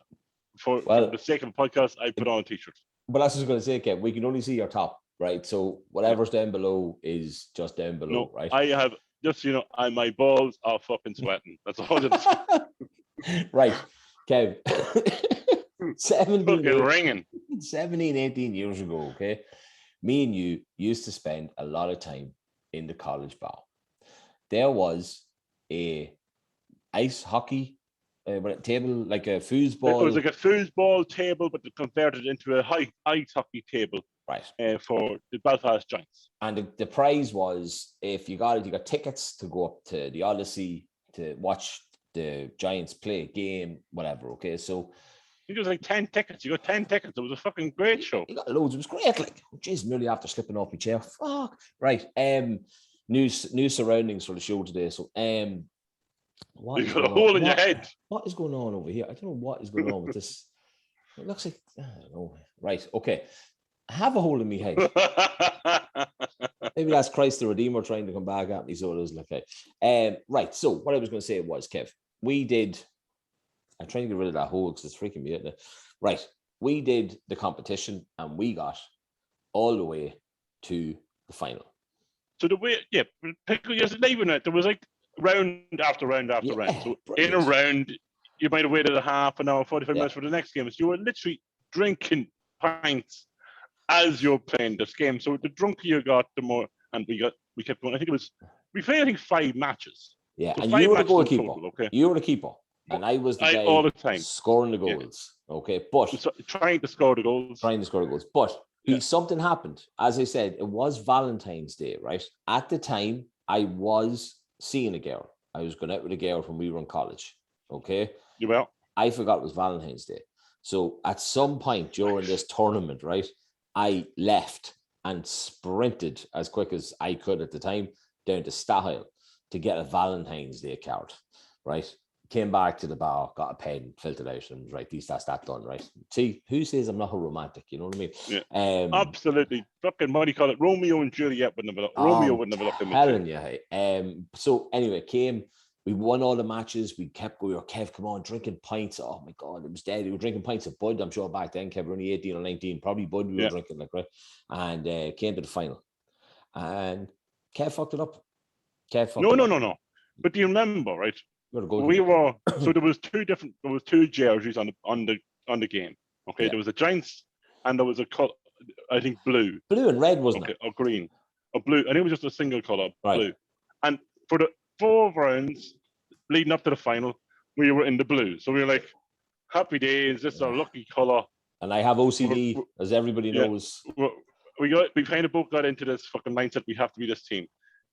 for the sake of the podcast, I put on a t-shirt. But that's what I was going to say, Kev. We can only see your top, right? So whatever's down below is just down below, right? I have just, my balls are fucking sweating. That's all it is. Right. Kev. 17, 18 years ago, okay? Me and you used to spend a lot of time in the college bar. There was a ice hockey table, like a foosball. It was like a foosball table, but they converted it into a ice hockey table. Right. For the Belfast Giants. And the prize was, if you got it, you got tickets to go up to the Odyssey to watch the Giants play a game, whatever. Okay, so I think it was like 10 tickets. You got 10 tickets. It was a fucking great show. You got loads. It was great. Like, jeez, nearly after slipping off my chair. Fuck. Right. New surroundings for the show today. So, what you got a hole in your head. What is going on over here? I don't know what is going on with this. It looks like, I don't know. Right. Okay. I have a hole in my head. Maybe that's Christ the Redeemer trying to come back at me. So it was like, okay. Right. So what I was going to say was, Kev, I'm trying to get rid of that hole because it's freaking me out. Right. We did the competition and we got all the way to the final. So the way, Pico, there was like round after round after round. So brilliant. In a round, you might have waited a half an hour, 45 minutes for the next game. So you were literally drinking pints as you're playing this game. So the drunker you got, the more, and we kept going. We played 5 matches. Yeah, so and you were the goalkeeper. Okay, you were the keeper, and I was the guy all the time scoring the goals. Yeah. Okay, but trying to score the goals. But something happened. As I said, it was Valentine's Day, right? At the time, I was seeing a girl. I was going out with a girl when we were in college. Okay, I forgot it was Valentine's Day. So at some point during this tournament, right, I left and sprinted as quick as I could at the time down to Stahile to get a Valentine's Day card, right? Came back to the bar, got a pen, filled it out, and right, that's that done, right? See, who says I'm not a romantic? You know what I mean? Yeah, absolutely. Fucking what do you call it? Romeo and Juliet wouldn't have Romeo wouldn't have looked at me. Telling you, hey. So anyway, we won all the matches. We kept going. Kev, come on, drinking pints. Oh my God, it was dead. We were drinking pints of Bud. I'm sure back then, Kev, we were only 18 or 19. Probably Bud we were drinking, like, right? And came to the final. And Kev fucked it up. No. But do you remember, right? We were so there was two jerseys on the game. Okay, there was a Giants and there was a color, I think blue and red, wasn't it? Or green or blue. I think it was just a single color, right. Blue. And for the 4 rounds leading up to the final, we were in the blue. So we were like, happy days. This is our lucky color. And I have OCD, as everybody knows. We kind of both got into this fucking mindset. We have to be this team.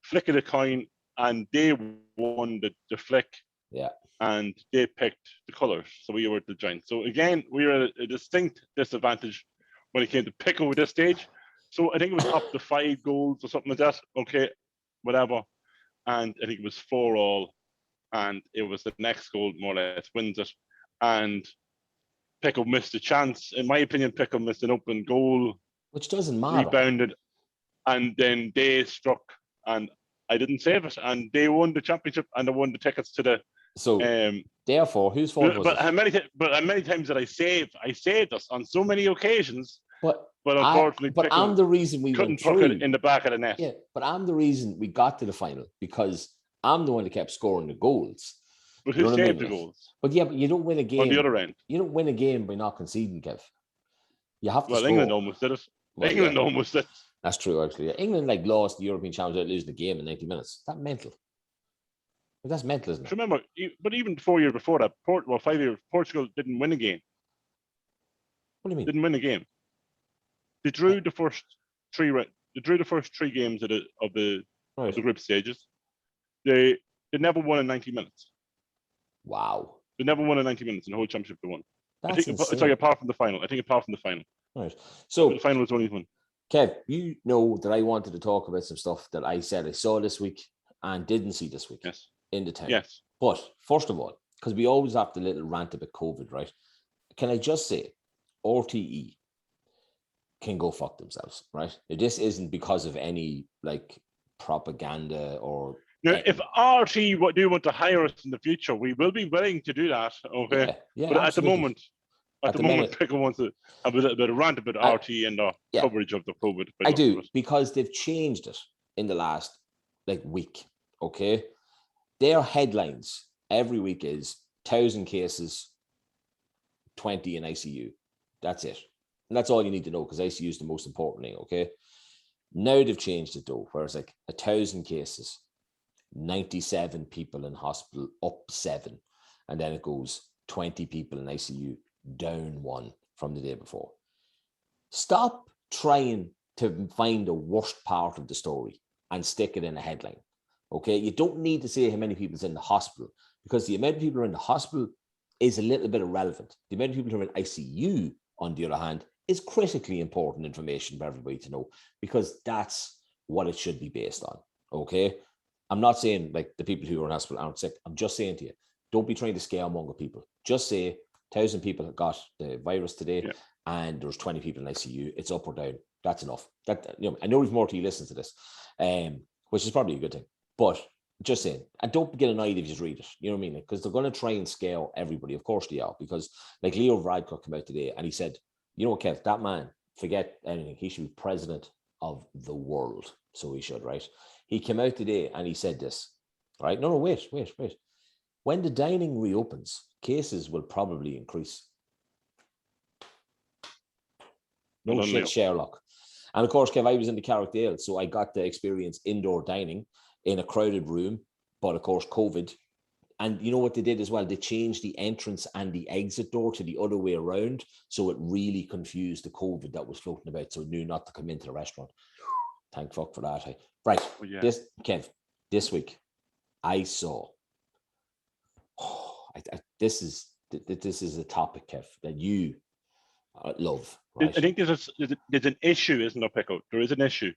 Flick of the coin. And they won the flick, and they picked the colours. So we were the Giants. So again, we were at a distinct disadvantage when it came to Pico at this stage. So I think it was up to 5 goals or something like that. Okay, whatever. And I think it was 4-4, and it was the next goal more or less wins it. And Pico missed a chance. In my opinion, Pico missed an open goal, which doesn't matter. Rebounded, and then they struck and. I didn't save it, and they won the championship, and they won the tickets to the. So, therefore, whose fault was it? How many times did I save? I saved us on so many occasions. But unfortunately, I'm the reason we couldn't went puck through. it in the back of the net. Yeah, but I'm the reason we got to the final because I'm the one that kept scoring the goals. But who saved the goals? But you don't win a game on the other end. You don't win a game by not conceding, Kev. You have to score. England almost did it. England almost did. That's true, actually. England lost the European Champions without losing the game in 90 minutes. That's mental. That's mental, isn't it? Remember, but even 4 years before that, 5 years, Portugal didn't win a game. What do you mean? Didn't win a game. They drew the first three. They drew the first 3 games of the group stages. They never won in 90 minutes. Wow. They never won in 90 minutes in the whole championship. They won. That's insane. Apart from the final. Right. So the final was only one. Kev, you know that I wanted to talk about some stuff that I said I saw this week and didn't see this week. Yes. In the town. Yes. But first of all, because we always have the little rant about COVID, right? Can I just say, RTE can go fuck themselves, right? This isn't because of any propaganda or. Now, if RT do want to hire us in the future, we will be willing to do that. Okay. Yeah, but absolutely. at the moment, Pico wants to have a little bit of rant about RT and coverage of the COVID. I do, because they've changed it in the last week. Okay. Their headlines every week is 1,000 cases, 20 in ICU. That's it. And that's all you need to know, because ICU is the most important thing. Okay. Now they've changed it though, where it's 1,000 cases, 97 people in hospital, up 7. And then it goes 20 people in ICU, down 1 from the day before. Stop trying to find the worst part of the story and stick it in a headline. Okay, you don't need to say how many people's in the hospital, because the amount of people who are in the hospital is a little bit irrelevant. The amount of people who are in ICU, on the other hand, is critically important information for everybody to know, because that's what it should be based on. Okay, I'm not saying the people who are in hospital aren't sick. I'm just saying to you, don't be trying to scaremonger people. Just say 1,000 people have got the virus today, and there's 20 people in ICU. It's up or down. That's enough. That I know there's more to you listen to this, which is probably a good thing. But just saying, and don't get annoyed if you just read it. You know what I mean? Because they're going to try and scare everybody. Of course they are. Because Leo Varadkar came out today and he said, you know what, Kev, that man, forget anything. He should be president of the world. So he should, right? He came out today and he said this, right? No, wait. When the dining reopens, cases will probably increase. No shit, Sherlock. And of course, Kev, I was in the Carrickdale, so I got to experience indoor dining in a crowded room, but of course, COVID. And you know what they did as well? They changed the entrance and the exit door to the other way around. So it really confused the COVID that was floating about. So it knew not to come into the restaurant. Thank fuck for that. Right. Well, yeah. This week, I saw, this is a topic, Kev, that you love. Right? I think there's an issue, isn't there, Pico? There is an issue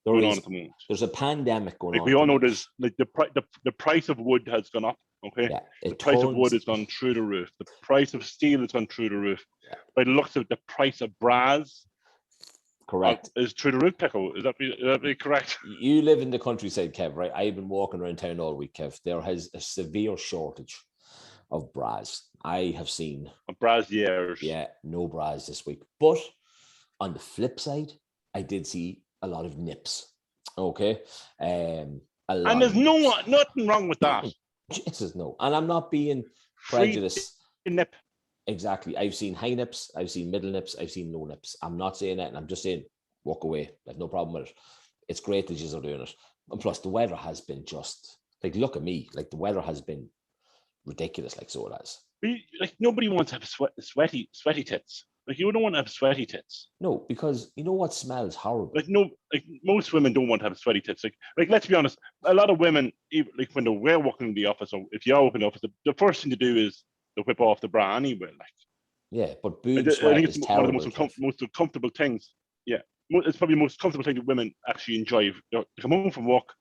going on at the moment. There's a pandemic going on. We all know there's the price of wood has gone up. Okay, yeah, the price of wood has gone through the roof. The price of steel has gone through the roof. Yeah. By the looks of the price of brass, correct, is through the roof. Pico, is that be correct? You live in the countryside, Kev, right? I've been walking around town all week, Kev. There has a severe shortage of brass. I have seen brassiers. Yeah, no brass this week. But on the flip side, I did see a lot of nips. Okay, and there's nothing wrong with that. Jesus, no. And I'm not being prejudiced. Nip. Exactly. I've seen high nips. I've seen middle nips. I've seen no nips. I'm not saying that, and I'm just saying walk away. I have no problem with it. It's great that you're doing it. And plus, the weather has been just look at me. The weather has been ridiculous. So it has. Nobody wants to have sweaty tits. You don't want to have sweaty tits. No, because you know what smells horrible. Most women don't want to have sweaty tits. Let's be honest. A lot of women, when they're walking in the office, or if you open the office, the first thing to do is to whip off the bra anyway. Yeah, but boob sweat is terrible. One of the most comfortable things. Yeah, it's probably the most comfortable thing that women actually enjoy. They come home from work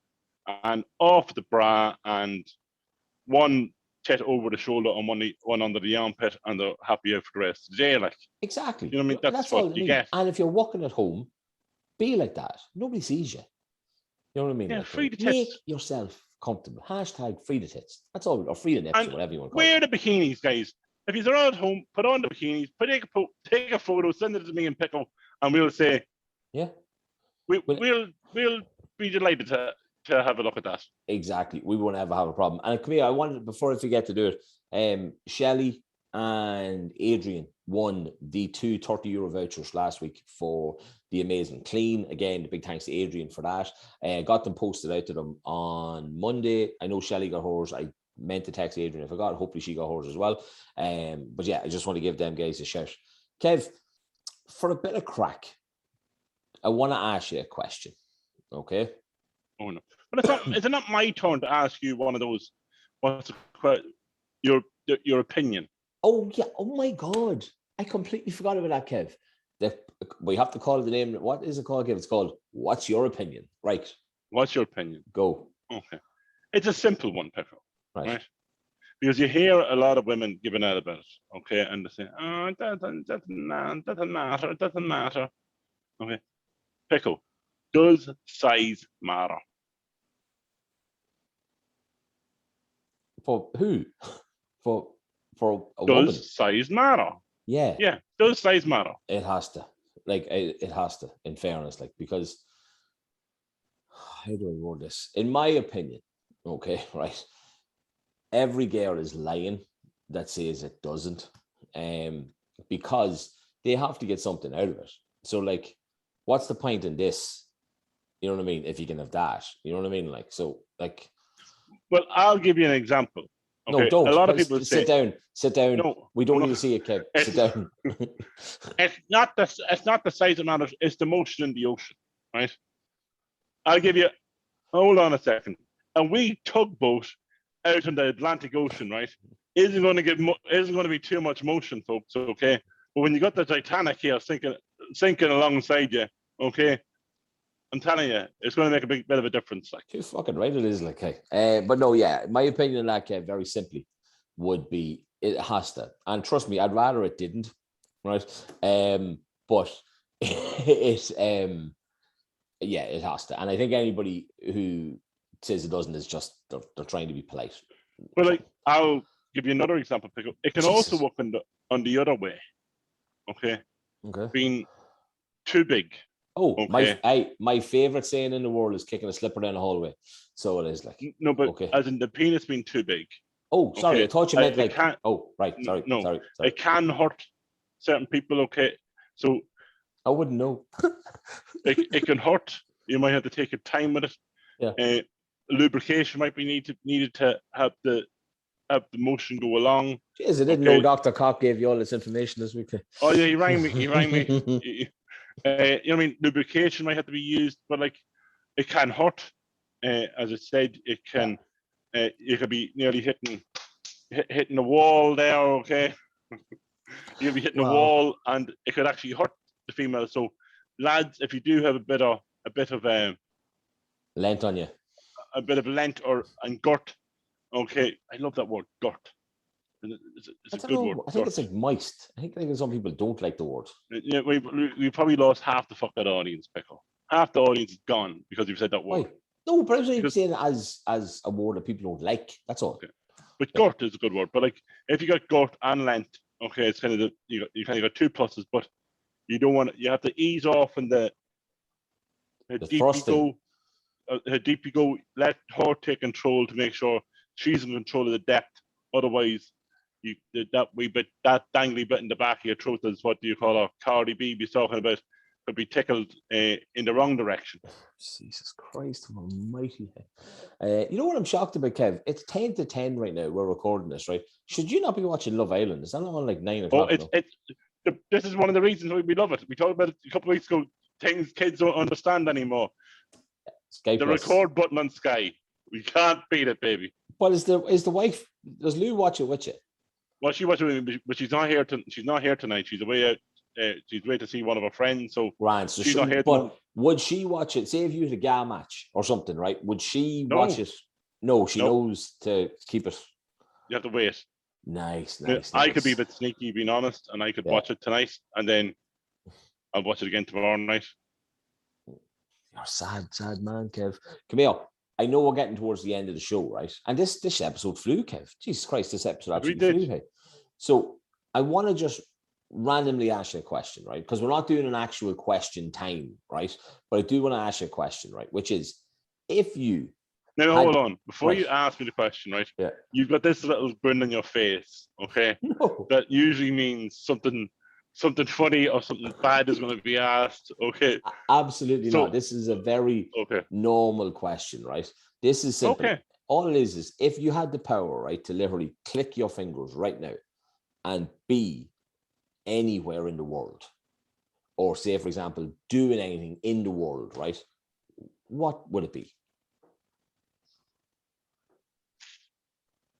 and off the bra and one tit over the shoulder and one under the armpit, and they're happy out for the rest of the day. Exactly. You know what I mean? That's what you get. And if you're working at home, be like that. Nobody sees you. You know what I mean? Yeah, free the tits. Make yourself comfortable. # free the tits. That's all. Or free the nips, or whatever you want to call it. Wear the bikinis, guys. If you're at home, put on the bikinis, take a photo, send it to me and Pico, and we'll say, yeah, we'll be delighted to have a look at that. Exactly. We won't ever have a problem. And come here, I wanted, before I forget to do it, Shelley and Adrian won the two €30 vouchers last week for the amazing clean. Again, the big thanks to Adrian for that. Got them posted out to them on Monday. I know Shelley got hers. I meant to text Adrian. I forgot. Hopefully she got hers as well. But yeah, I just want to give them guys a shout. Kev, for a bit of crack, I want to ask you a question. Okay. Oh no. But is it not my turn to ask you one of those? What's your opinion? Oh yeah! Oh my God! I completely forgot about that, Kev. We have to call the name. What is it called, Kev? It's called "What's Your Opinion?" Right? What's your opinion? Go. Okay. It's a simple one, Pico. Right? Because you hear a lot of women giving out about it. Okay, and they say, "Oh, it doesn't matter. It doesn't matter." Okay, Pico. Does size matter? For who? For a does woman? Size matter? Yeah. Yeah. Does size matter? It has to. Like it has to. In fairness, like, because how do I word this? In my opinion, okay, right. Every girl is lying that says it doesn't, because they have to get something out of it. So, like, what's the point in this? You know what I mean? If you can have that, you know what I mean? Like, so, like. Well, I'll give you an example. Okay? No, don't. A lot of people sit say, down. Sit down. No, we don't need to see it, Kev. Sit down. It's not the size that matters. It's the motion in the ocean, right? I'll give you. Hold on a second. A wee tugboat out in the Atlantic Ocean, right? Isn't going to be too much motion, folks. Okay, but when you got the Titanic here sinking alongside you, okay, I'm telling you, it's going to make a big bit of a difference. Like, you're fucking right, it is, like, hey. But no, yeah, my opinion on that, Kev, very simply, would be it has to. And trust me, I'd rather it didn't, right? But it's yeah, it has to. And I think anybody who says it doesn't is just they're trying to be polite. Well, like, I'll give you another example, Pico. It can also work on the other way. Okay. Being too big. Oh, okay. My favorite saying in the world is kicking a slipper down the hallway. So it is, like. No, but as in the penis being too big. Oh, sorry. Okay. I thought you meant like. Oh, right. Sorry. No, sorry. It can hurt certain people. Okay, so I wouldn't know. it can hurt. You might have to take your time with it. Yeah. Lubrication might be needed to have the motion go along. Jeez, I didn't know Dr. Cock gave you all this information this week. Oh yeah, he rang me. You know what I mean? Lubrication might have to be used, but like, it can hurt. As I said, it can. You could be nearly hitting the wall there. Okay, you could be hitting the wall, and it could actually hurt the female. So, lads, if you do have a bit of length on you, a bit of length and gut. Okay, I love that word, gut. It's a good word. I think it's like moist. I think some people don't like the word. Yeah, we probably lost half the fucking audience, Pico. Half the audience is gone because you've said that word. Why? No, but I was saying as a word that people don't like. That's all. Okay. But gut is a good word. But like, if you got gut and length, okay, it's kind of you kind of got two pluses. But you don't want you have to ease off in the how deep you go. Let her take control to make sure she's in control of the depth. Otherwise, that dangly bit in the back of your throat is what do you call a Cardi B be talking about, could be tickled in the wrong direction. Jesus Christ almighty. You know what I'm shocked about, Kev? It's 10 to 10 right now. We're recording this, right? Should you not be watching Love Island? Is that not on like 9 o'clock? This is one of the reasons why we love it. We talked about it a couple of weeks ago. Things kids don't understand anymore. Sky the Plus. Record button on Sky. We can't beat it, baby. But is the wife? Does Lou watch it with you? Well, she watches it, but she's not here. She's not here tonight. She's away out. She's away to see one of her friends. So, right, so she's not here. But would she watch it? Say if you had a GA match or something, right? Would she watch it? No, she knows to keep it. You have to wait. Nice. I could be a bit sneaky, being honest, and I could watch it tonight, and then I'll watch it again tomorrow night. You're sad man, Kev. Come here. I know we're getting towards the end of the show, right? And this episode flew, Kev. Jesus Christ, this episode absolutely flew. Hey. So I want to just randomly ask you a question, right? Because we're not doing an actual question time, right? But I do want to ask you a question, right? Which is, if you Now, hold on. Before you Right. ask me the question, right? Yeah. You've got this little grin on your face, okay? No. That usually means something funny or something bad is going to be asked, okay? Absolutely So- not. This is a very Okay. normal question, right? This is simple. Okay. All it is if you had the power, right, to literally click your fingers right now and be anywhere in the world, or say, for example, doing anything in the world, right? What would it be?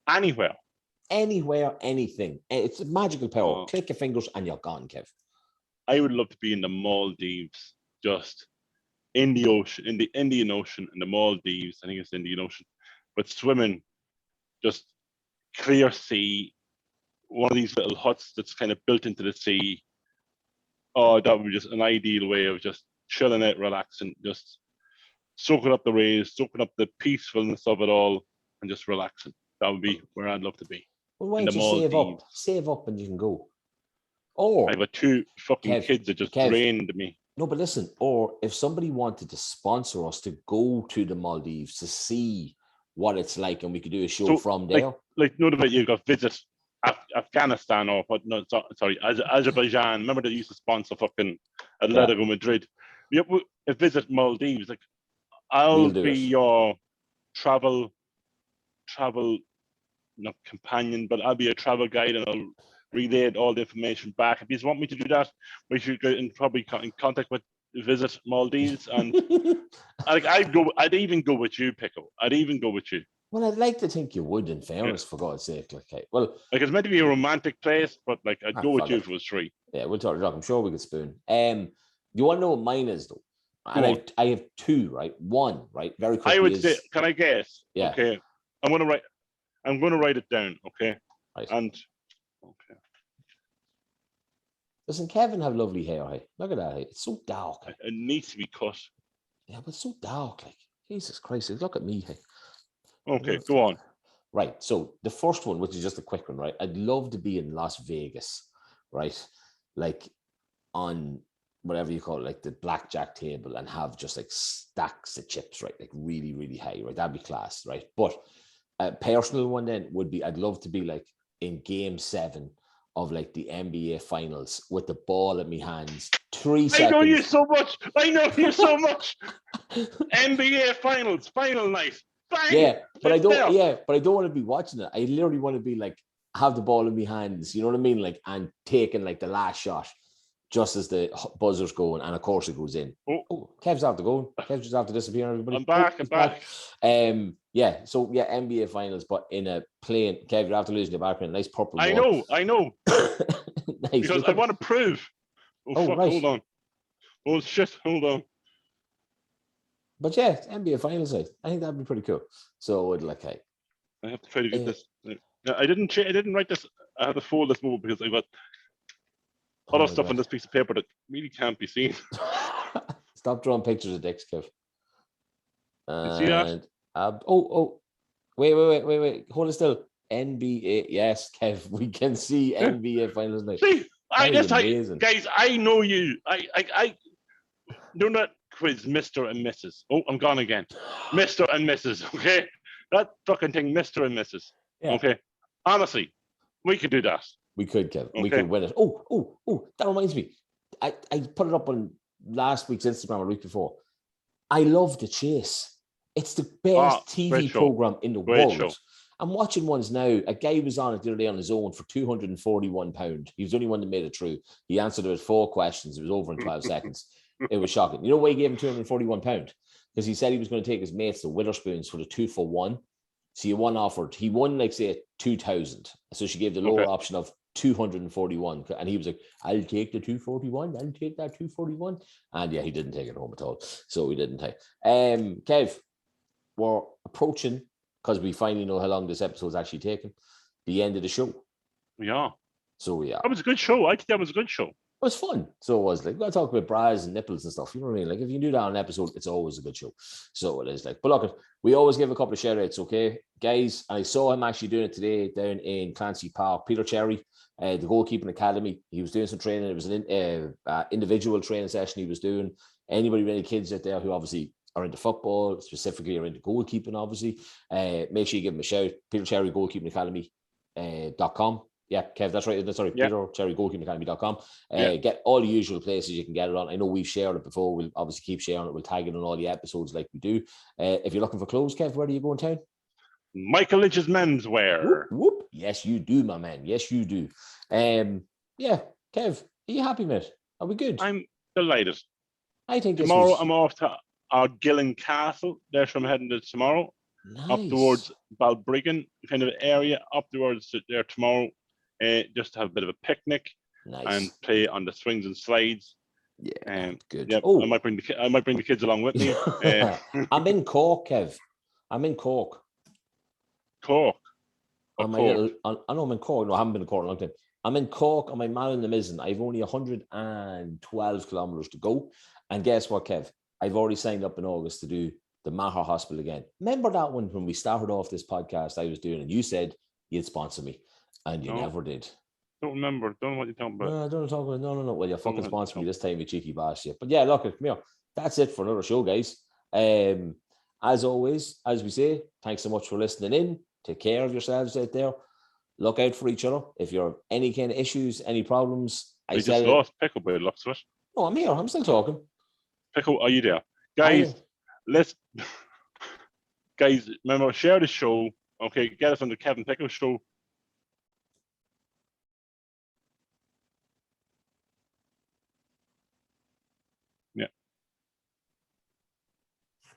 Anywhere. Anywhere, anything. It's a magical power. Oh. Click your fingers and you're gone, Kev. I would love to be in the Maldives, just in the ocean, in the Indian Ocean, in the Maldives. I think it's Indian Ocean, but swimming, just clear sea, one of these little huts that's kind of built into the sea. Oh, that would be just an ideal way of just chilling out, relaxing, just soaking up the rays, soaking up the peacefulness of it all, and just relaxing. That would be where I'd love to be. Well, why In don't the you save up? Maldives. Save up and you can go. Or I've got two fucking Kev, kids that just Kev. drained me. no, but listen, or if somebody wanted to sponsor us to go to the Maldives to see what it's like, and we could do a show So, from there. Like, know that you've got visit Afghanistan or what? No, sorry, Azerbaijan. Remember they used to sponsor fucking Atletico Madrid. You visit Maldives. Like, I'll We'll do be it. your travel, not companion, but I'll be a travel guide, and I'll relay all the information back. If you want me to do that, we should get in probably in contact with Visit Maldives, and I'd even go with you, Pico. I'd even go with you. Well, I'd like to think you would, in fairness, for God's sake. Like, hey, well, Like, it's meant to be a romantic place, but like, I'd go with fuck you it. if it was free. Yeah, we'll talk. I'm sure we could spoon. You want to know what mine is, though? Go And I have two, right? One, right? Very quickly. I would say, can I guess? Yeah. Okay. I'm gonna write it down. Okay. Right. And okay. Doesn't Kevin have lovely hair? Hey, look at that. Hey, it's so dark. Hey. It needs to be cut. Yeah, but it's so dark. Like, Jesus Christ! Look at me. Hey. Okay, go on. Right. So the first one, which is just a quick one, right? I'd love to be in Las Vegas, right? Like on whatever you call it, like the blackjack table, and have just like stacks of chips, right? Like really, really high, right? That'd be class, right? But a personal one then would be, I'd love to be like in Game 7 of like the NBA Finals with the ball in my hands. 3 seconds. I know you so much. NBA Finals, final night. Bang! Yeah, but I don't. Yeah, but I don't want to be watching it. I literally want to be like, have the ball in my hands. You know what I mean? Like, and taking like the last shot just as the buzzer's going, and of course it goes in. Oh, Kev's after going. Kev's just after disappearing. Everybody, I'm back. I'm back. Yeah. So yeah, NBA Finals, but in a plane. Kev, you're after losing your background. Nice purple. I ball. know. Nice. Because I want to prove. Oh fuck! Right. Hold on. Oh shit! Hold on. But yeah, NBA Finals night. I think that'd be pretty cool. So I'd like, hey, I have to try to get this. I didn't write this. I had to fold this more because I got other stuff on this piece of paper that really can't be seen. Stop drawing pictures of dicks, Kev. You see that? Wait. Hold it still. NBA, yes, Kev. We can see NBA Finals night. See, amazing. Guys, I know you. I do not quiz Mr. and Mrs. Oh, I'm gone again. Mr. and Mrs. Okay, that fucking thing, Mr. and Mrs. Yeah. Okay, honestly, we could do that. We could, Kev. Okay. We could win it. Oh, that reminds me. I put it up on last week's Instagram or week before. I love The Chase. It's the best TV program in the world. Show. I'm watching ones now. A guy was on it the other day on his own for £241. He was the only one that made it through. He answered it with 4 questions. It was over in 12 seconds. It was shocking. You know why he gave him £241? Because he said he was going to take his mates to Witherspoons for the 2-for-1. So he won like say 2,000. So she gave the lower option of 241, and he was like, I'll take the 241, I'll take that 241. And yeah, he didn't take it home at all. So we didn't take. Kev, we're approaching, because we finally know how long this episode's actually taken, the end of the show. We are. So we are. That was a good show. I think that was a good show. was fun. So it was like, we got to talk about bras and nipples and stuff. You know what I mean? Like, if you can do that on an episode, it's always a good show. So it is like, but look, we always give a couple of shout outs, okay? Guys, I saw him actually doing it today down in Clancy Park. Peter Cherry, the goalkeeping academy. He was doing some training. It was an individual training session he was doing. Anybody with any kids out there who obviously are into football, specifically are into goalkeeping, obviously, make sure you give him a shout. Peter Cherry, goalkeeping academy.com. Yeah, Kev, that's right. Sorry, yeah. Peter Cherry, goalkeepingacademy.com. Get all the usual places you can get it on. I know we've shared it before. We'll obviously keep sharing it. We'll tag it on all the episodes like we do. If you're looking for clothes, Kev, where do you go in town? Michael Lynch's Menswear. Whoop, whoop. Yes, you do, my man. Yes, you do. Yeah, Kev, are you happy, mate? Are we good? I'm delighted. I think tomorrow I'm off to our Gillen Castle. That's where I'm heading to tomorrow. Nice. Up towards Balbriggan kind of area, up towards there tomorrow. Just to have a bit of a picnic and play on the swings and slides. Yeah, good. Yeah, I might bring the kids along with me. I'm in Cork, Kev. I'm in Cork. Cork. I know I'm in Cork. No, I haven't been in Cork in a long time. I'm in Cork on my Mall in the Mizzen. I've only 112 kilometers to go. And guess what, Kev? I've already signed up in August to do the Maher Hospital again. Remember that one when we started off this podcast I was doing, and you said you'd sponsor me. And you never did. Don't remember. Don't know what you're talking about. No, I don't talk about. No. Well, you're fucking sponsor me this time, you cheeky bastard. But yeah, look, come here. That's it for another show, guys. As always, as we say, thanks so much for listening in. Take care of yourselves out there. Look out for each other. If you're any kind of issues, any problems, I just lost Pico by the looks of it. No, I'm here. I'm still talking. Pico, are you there? Guys, guys, remember, share the show. Okay, get us on the Kevin Pico show.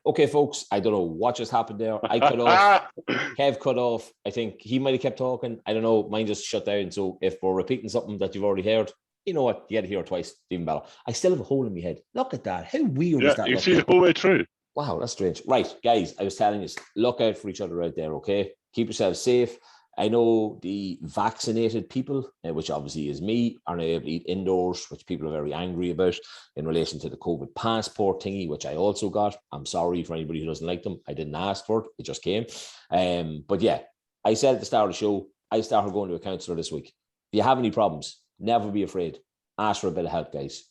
Okay, folks, I don't know what just happened there. I cut off. Kev cut off. I think he might have kept talking. I don't know. Mine just shut down. So if we're repeating something that you've already heard, you know what? You had to hear it twice, even better. I still have a hole in my head. Look at that. How weird is that? You see the whole way through. Wow, that's strange. Right, guys, I was telling you, look out for each other out there, okay? Keep yourselves safe. I know the vaccinated people, which obviously is me, are not able to eat indoors, which people are very angry about in relation to the COVID passport thingy, which I also got. I'm sorry for anybody who doesn't like them. I didn't ask for it. It just came. But yeah, I said at the start of the show, I started going to a counsellor this week. If you have any problems, never be afraid. Ask for a bit of help, guys.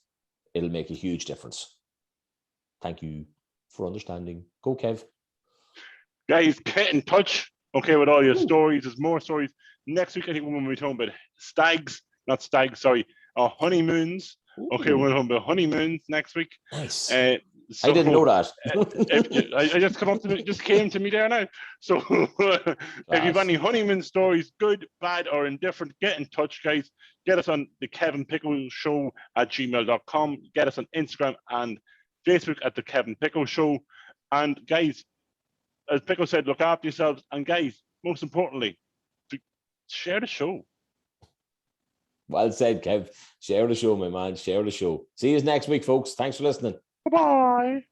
It'll make a huge difference. Thank you for understanding. Go, Kev. Guys, get in touch. Okay, with all your stories. There's more stories. Next week, I think we're going to be talking about honeymoons. Ooh. Okay, we're talking about honeymoons next week. Nice. I didn't know that. I just came to me there now. So if you've any honeymoon stories, good, bad, or indifferent, get in touch, guys. Get us on the Kevin Pico Show at gmail.com. Get us on Instagram and Facebook at the Kevin Pico Show. And guys, as Pico said, look after yourselves. And guys, most importantly, share the show. Well said, Kev. Share the show, my man. Share the show. See you next week, folks. Thanks for listening. Bye-bye.